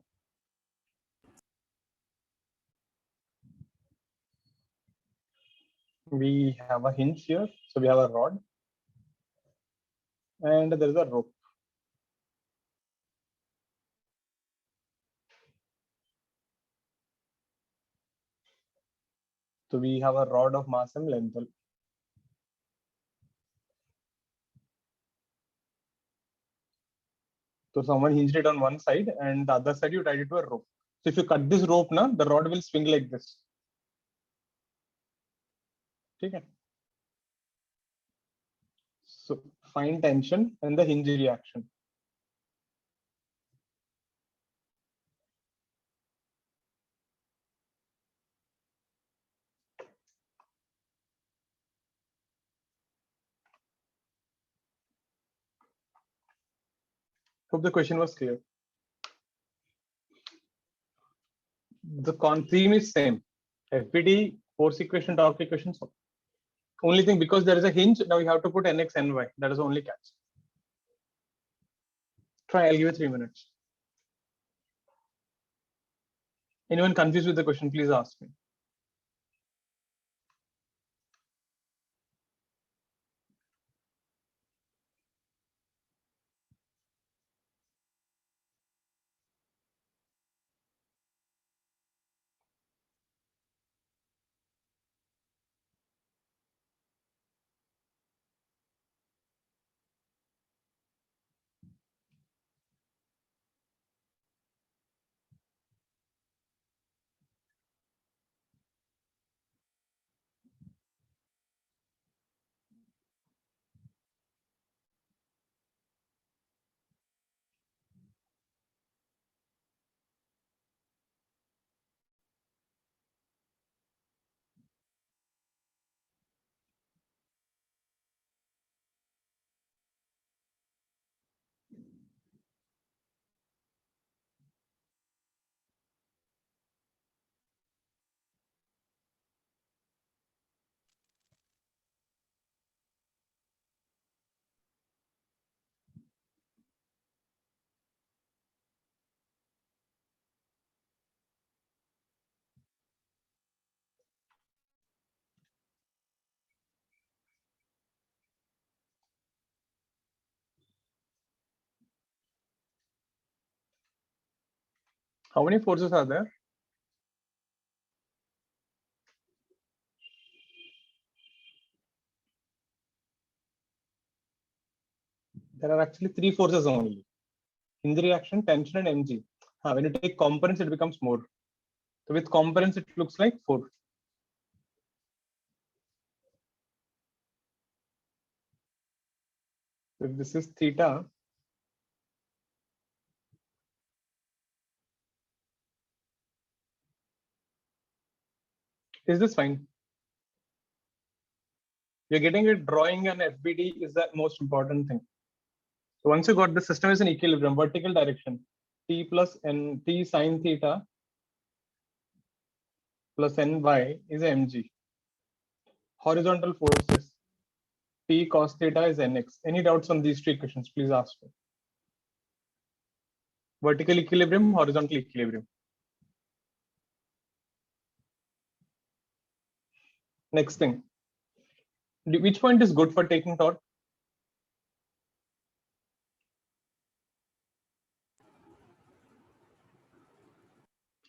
A: We have a hinge here, so we have a rod, and there is a rope. So we have a rod of mass and length L. So someone hinged it on one side, and the other side you tied it to a rope. So if you cut this rope now, the rod will swing like this. Okay. So find tension and the hinge reaction. Hope the question was clear. The theme is same. FBD, force equation, torque equation. So only thing, because there is a hinge, now you have to put nx, ny. That is the only catch. Try, I'll give you 3 minutes. Anyone confused with the question, please ask me. How many forces are there? There are actually 3 forces only. Hinge reaction, tension, and Mg. When you take components, it becomes more. So with components, it looks like 4. So if this is theta, is this fine? You're getting it. Drawing an FBD is the most important thing. So once you got the system is in equilibrium, vertical direction, T plus N, T sine theta plus Ny is Mg. Horizontal forces, T cos theta is Nx. Any doubts on these 2 equations, please ask me. Vertical equilibrium, horizontal equilibrium. Next thing, which point is good for taking torque?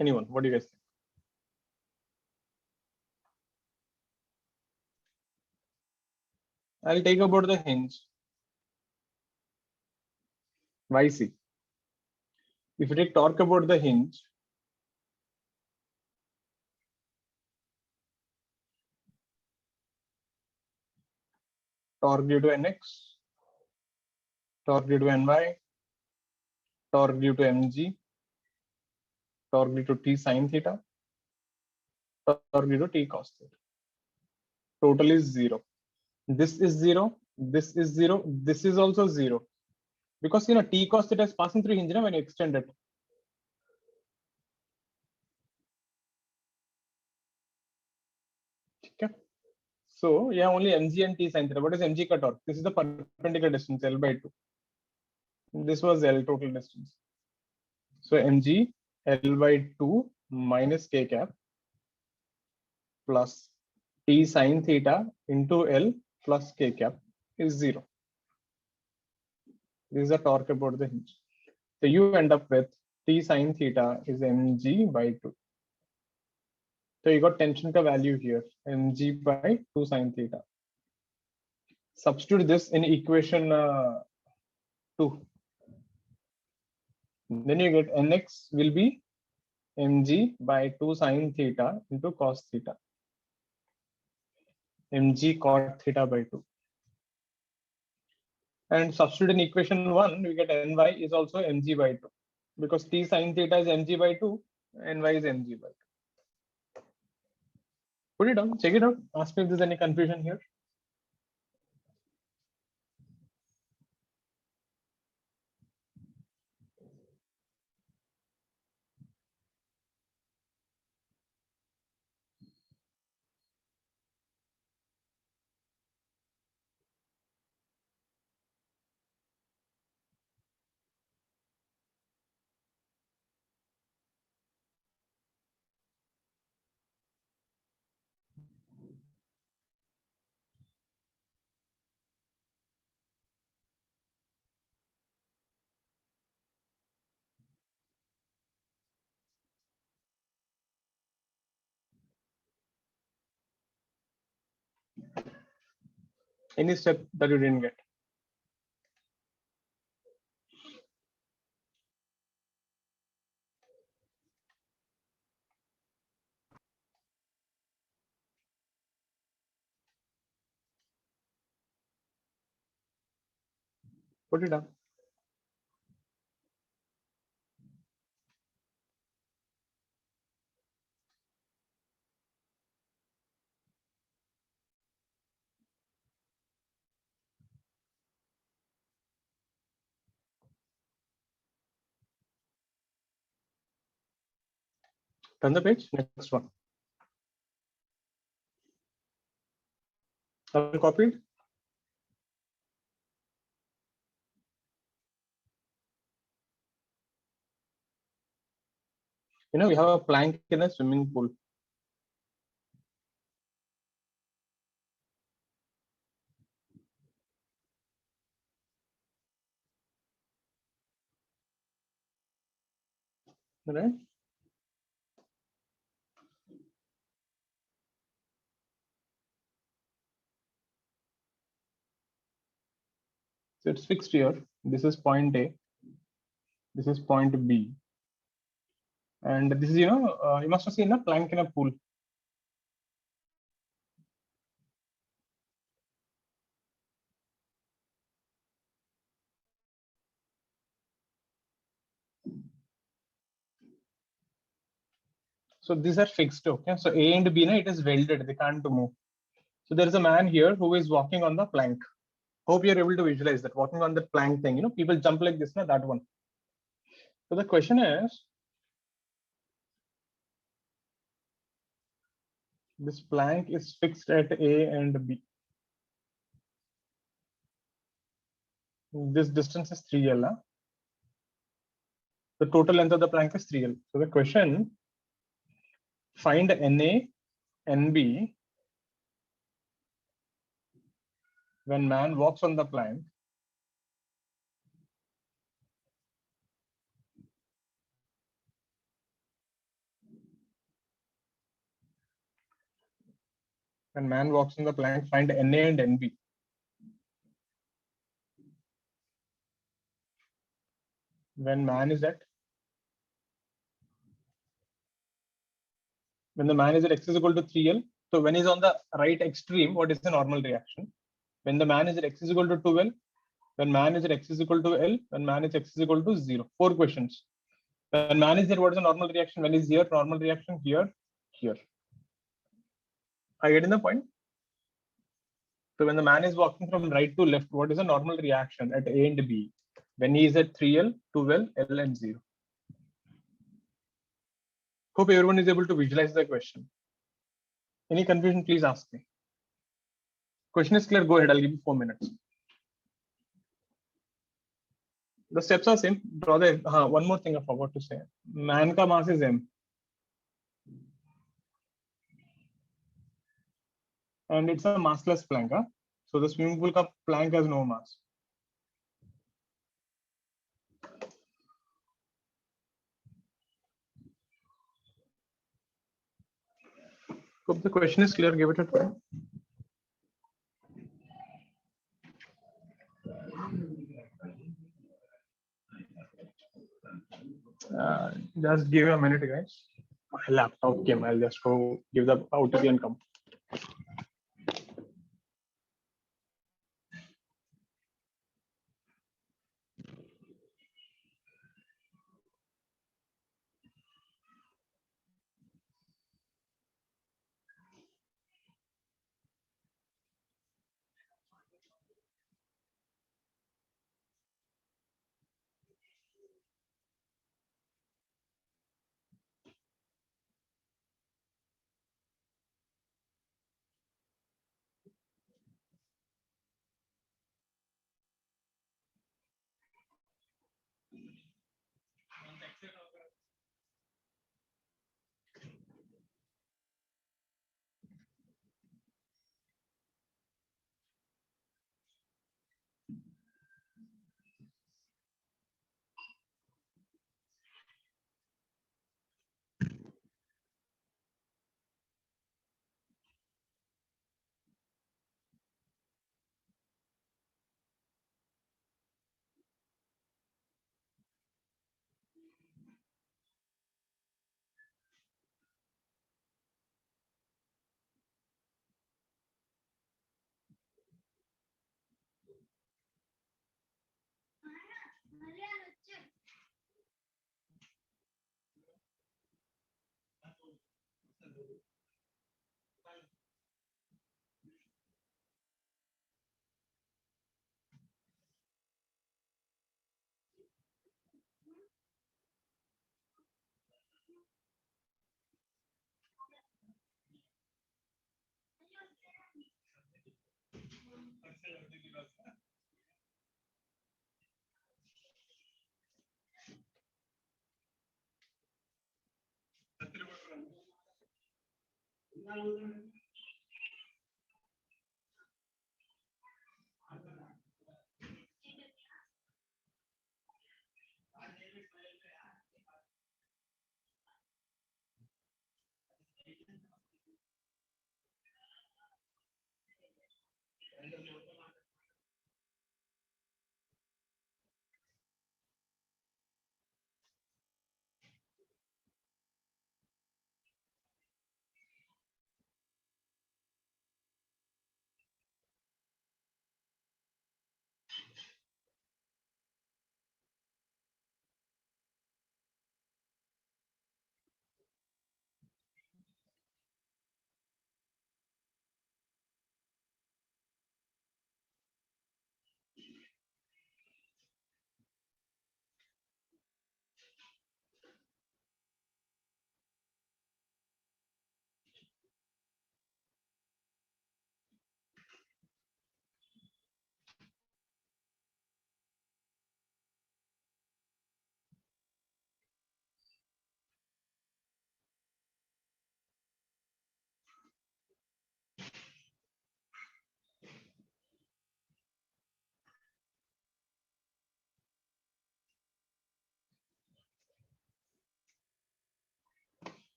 A: Anyone? What do you guys think? I'll take about the hinge. YC. If you take torque about the hinge, torque due to Nx, torque due to Ny, torque due to Mg, torque due to T sine theta, torque due to T cos theta. Total is 0. This is 0. This is 0. This is also 0. Because T cos theta is passing through hinge when you extend it. Okay. So yeah, only Mg and T sine theta. What is Mg cut torque? This is the perpendicular distance L by 2. This was L total distance. So Mg L by 2 minus K cap plus T sine theta into L plus K cap is 0. This is the torque about the hinge. So you end up with T sine theta is Mg by 2. So you got tension ka value here, Mg by 2 sine theta. Substitute this in equation 2. Then you get Nx will be Mg by 2 sine theta into cos theta. Mg cot theta by 2. And substitute in equation 1, we get Ny is also Mg by 2. Because T sine theta is Mg by 2, Ny is Mg by 2. Put it down, check it out. Ask me if there's any confusion here. Any step that you didn't get. Put it down. Turn the page, next one. Have you copied? We have a plank in a swimming pool. Right? So it's fixed here. This is point A. This is point B. And this is, you must have seen a plank in a pool. So these are fixed, okay? So A and B, it is welded, they can't move. So there is a man here who is walking on the plank. Hope you're able to visualize that, walking on the plank thing. People jump like this, that one. So the question is, this plank is fixed at A and B. This distance is 3L. Huh? The total length of the plank is 3L. So the question, find NA, NB when man walks on the plank when man walks on the plank, find NA and NB. When man is at, when the man is at x is equal to 3L. So when he's on the right extreme, what is the normal reaction? When the man is at x is equal to 2L, when man is at x is equal to L, when man is x is equal to 0. 4 questions. When man is there, what is the normal reaction? When he's here, normal reaction here, here. Are you getting the point? So when the man is walking from right to left, what is the normal reaction at A and B? When he is at 3L, 2L, L and 0. Hope everyone is able to visualize the question. Any confusion, please ask me. Question is clear, go ahead, I'll give you 4 minutes. The steps are same. Draw the, one more thing I forgot to say. Man ka mass is M. And it's a massless plank. Huh? So the swimming pool ka plank has no mass. Hope the question is clear, give it a try. Just give a minute, guys. My laptop came. I'll just go give the OTP and come.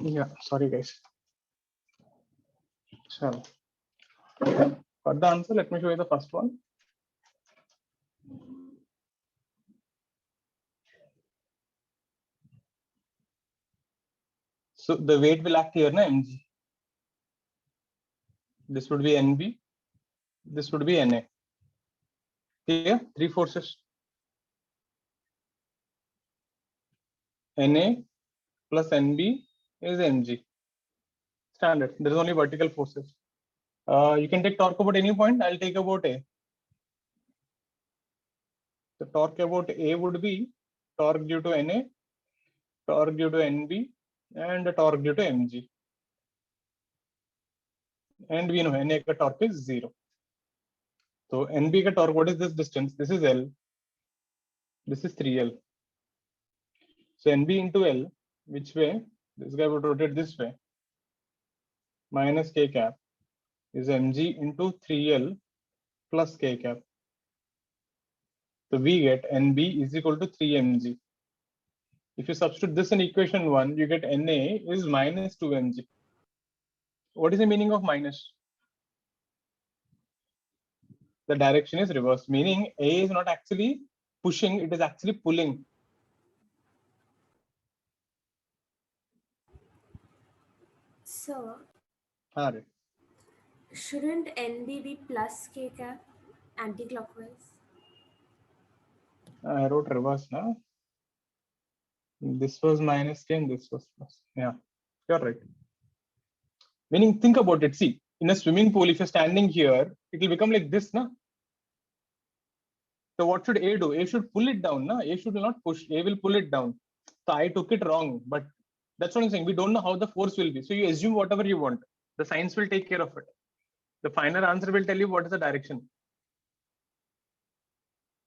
A: Yeah, sorry guys. So for the answer, let me show you the first one. So the weight will act here, na mg. This would be nb. This would be na. Here, three forces. Na plus nb is mg. Standard. There is only vertical forces. You can take torque about any point. I'll take about A. The torque about A would be torque due to Na, torque due to Nb, and the torque due to Mg. And we know Na ka torque is 0. So Nb ka torque, what is this distance? This is L. This is 3L. So Nb into L, which way? This guy would rotate this way. Minus K cap is Mg into 3L plus K cap. So we get Nb is equal to 3mg. If you substitute this in equation 1, you get Na is minus 2mg. What is the meaning of minus? The direction is reversed, meaning A is not actually pushing, it is actually pulling.
C: So,
A: Right.
C: shouldn't NB be plus K cap anti-clockwise?
A: I wrote reverse now. This was minus K and this was plus. Yeah, you're right. Meaning, think about it. See, in a swimming pool, if you're standing here, it will become like this, na? So what should A do? A should pull it down, na? A should not push. A will pull it down. So I took it wrong, but that's what I'm saying. We don't know how the force will be. So you assume whatever you want. The science will take care of it. The final answer will tell you what is the direction.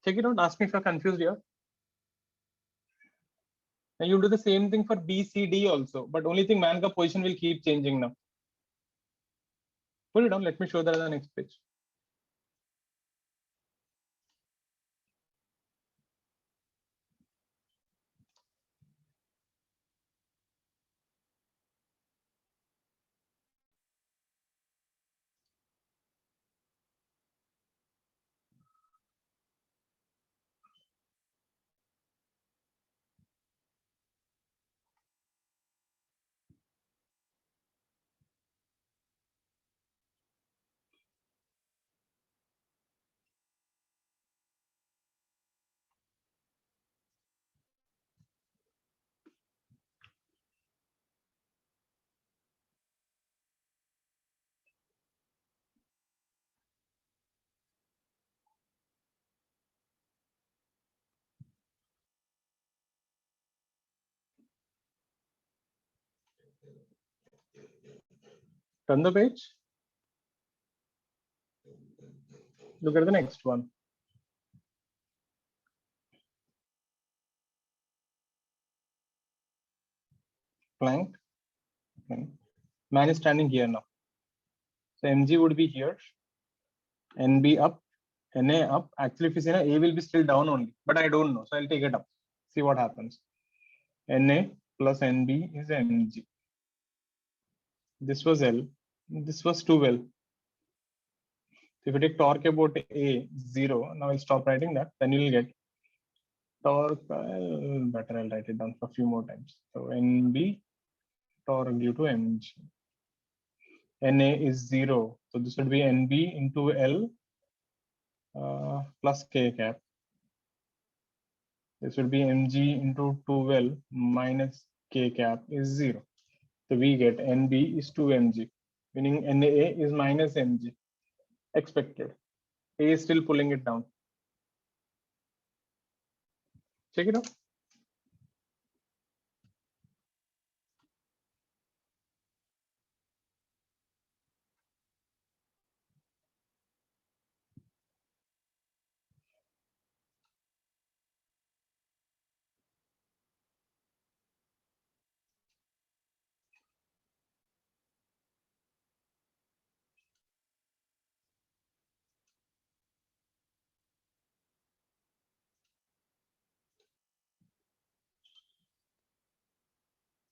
A: Check it out. Ask me if you're confused here. And you'll do the same thing for B, C, D also. But only thing, man ka position will keep changing now. Put it down. Let me show that on the next page. Turn the page. Look at the next one. Plank. Okay. Man is standing here now. So mg would be here, nb up, na up. Actually, if you see na, a will be still down only, but I don't know, so I'll take it up. See what happens. Na plus nb is mg. This was L. This was 2L. If you take torque about A 0, now I'll stop writing that. Then you'll get torque. Better I'll write it down for a few more times. So NB torque due to mg. Na is 0, so this would be NB into L plus K cap. This would be mg into 2L minus K cap is 0. So we get NB is 2mg, meaning Na is minus mg. Expected. A is still pulling it down. Check it out.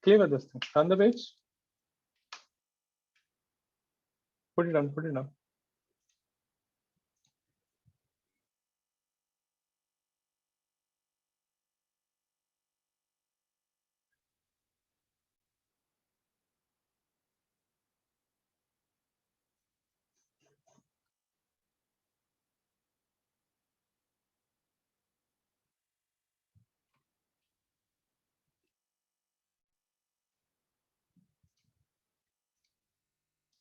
A: Clear with this thing. Turn the page. Put it on, put it on.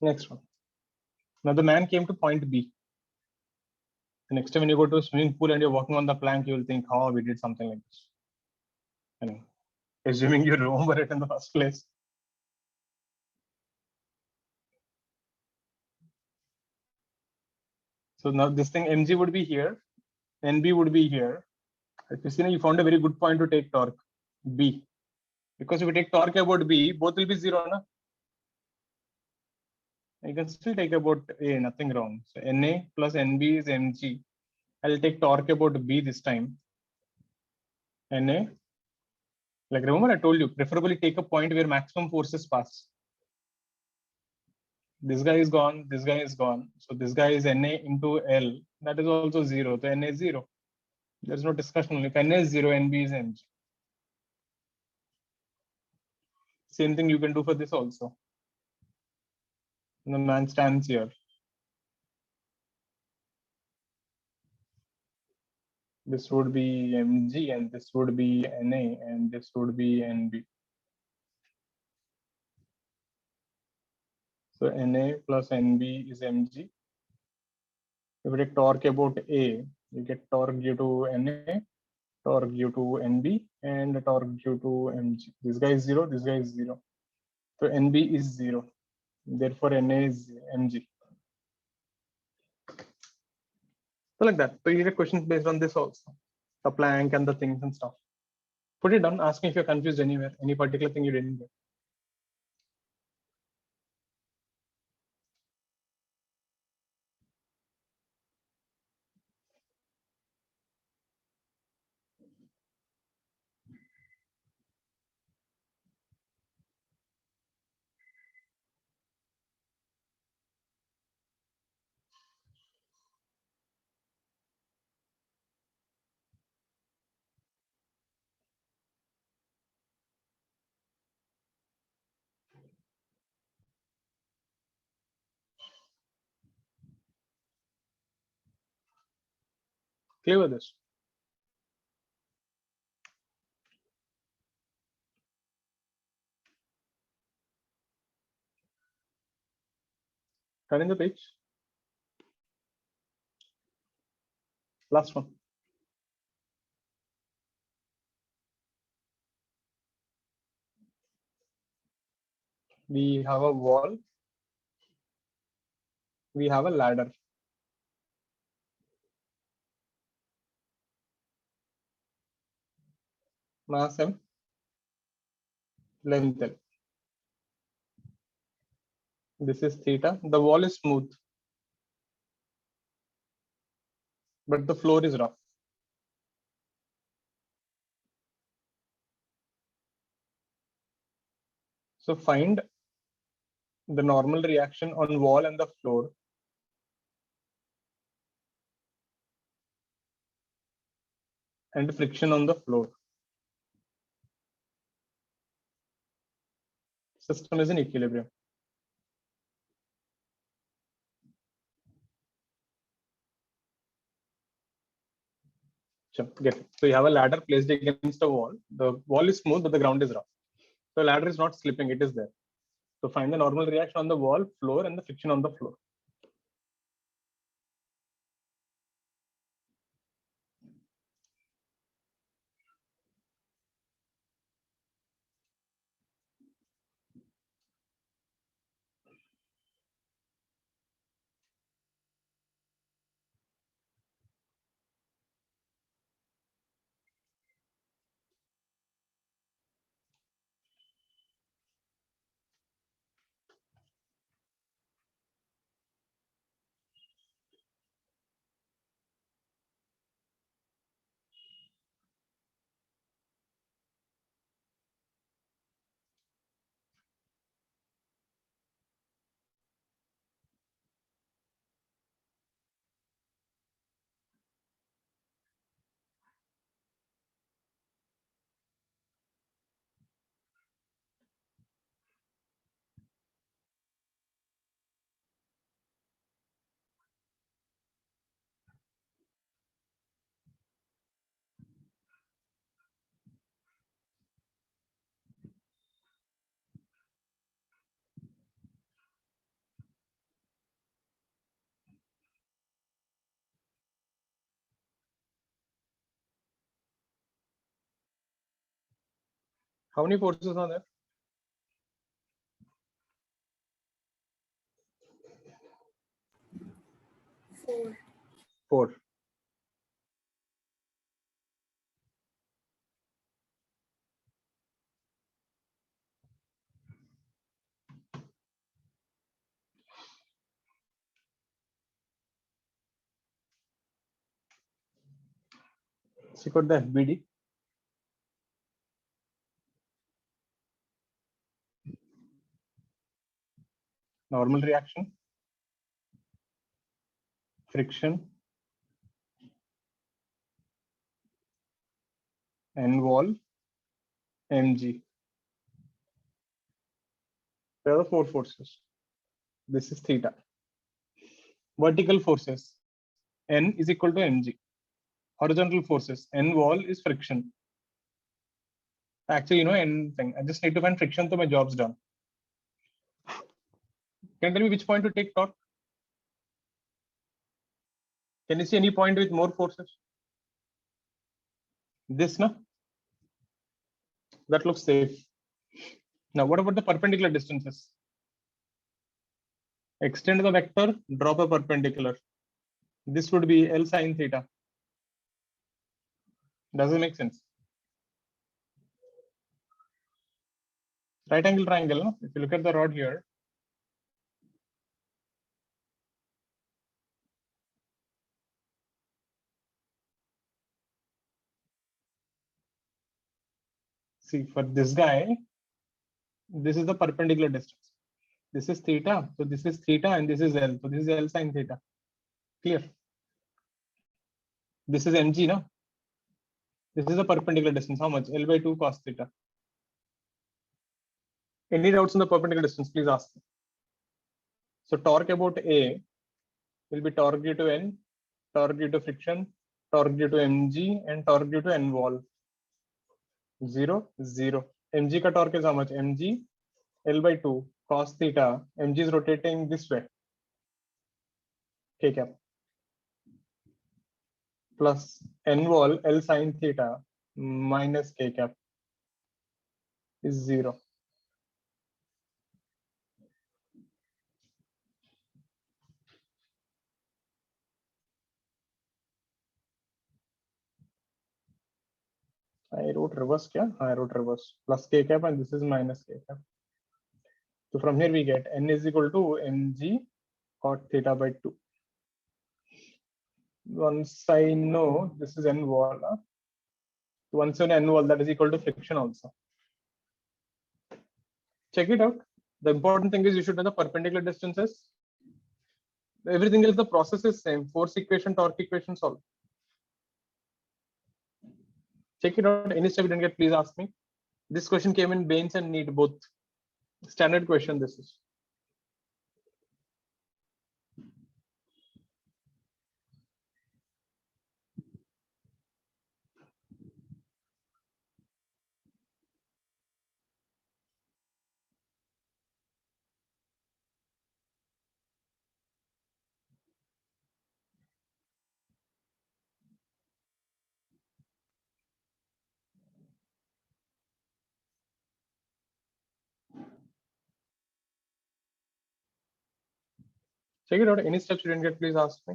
A: Next one. Now the man came to point B. The next time when you go to a swimming pool and you're walking on the plank, you will think, oh, we did something like this. And assuming you remember it in the first place. So now this thing mg would be here, nb would be here. Christina, you found a very good point to take torque B. Because if we take torque about B, both will be 0. Na? You can still take about A, nothing wrong. So Na plus nb is mg. I'll take torque about B this time. Na, like remember I told you, preferably take a point where maximum forces pass. This guy is gone, this guy is gone. So this guy is Na into L, that is also 0. So Na is 0. There's no discussion. If Na is 0, NB is mg. Same thing you can do for this also. The man stands here. This would be mg and this would be Na and this would be nb. So Na plus nb is mg. If we take torque about A, you get torque due to Na, torque due to nb, and torque due to mg. This guy is 0, this guy is 0. So nb is 0. Therefore Na is mg. So like that. So you get questions based on this also. The plank and the things and stuff. Put it down. Ask me if you're confused anywhere, any particular thing you didn't get. Clear with this? Turn in the page. Last one. We have a wall. We have a ladder. Mass M, length L. This is theta. The wall is smooth, but the floor is rough. So find the normal reaction on wall and the floor and friction on the floor. System is in equilibrium. Sure, get it. So you have a ladder placed against a wall. The wall is smooth, but the ground is rough. The ladder is not slipping, it is there. So find the normal reaction on the wall, floor, and the friction on the floor. How many forces are there?
C: 4.
A: 4. So you got the FBD. Normal reaction, friction, N wall, mg. There are 4 forces. This is theta. Vertical forces, N is equal to mg. Horizontal forces, N wall is friction. Actually, you know, N thing. I just need to find friction, so my job's done. Can you tell me which point to take torque? Can you see any point with more forces? This, no? That looks safe. Now, what about the perpendicular distances? Extend the vector, drop a perpendicular. This would be L sine theta. Does it make sense? Right angle triangle, no? If you look at the rod here, see for this guy, this is the perpendicular distance. This is theta, so this is theta and this is L. So this is L sine theta. Clear? This is mg, no? This is the perpendicular distance. How much? L by 2 cos theta. Any doubts on the perpendicular distance, please ask. So torque about A will be torque due to N, torque due to friction, torque due to mg, and torque due to N wall. 0, 0. mg ka torque is how much? mg L by 2 cos theta. mg is rotating this way. K cap. Plus N wall L sine theta minus K cap is 0. I wrote reverse, yeah? I wrote reverse. Plus K cap and this is minus K cap. So from here we get n is equal to mg cot theta by 2. Once I know this is n wall, once I know n wall, that is equal to friction also. Check it out. The important thing is you should know the perpendicular distances. Everything else, the process is same. Force equation, torque equation, solve. Check it out. Any step you didn't get, please ask me. This question came in Bains and NEET both. Standard question this is. Check it out. Any steps you didn't get, please ask me.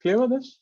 A: Clear with this?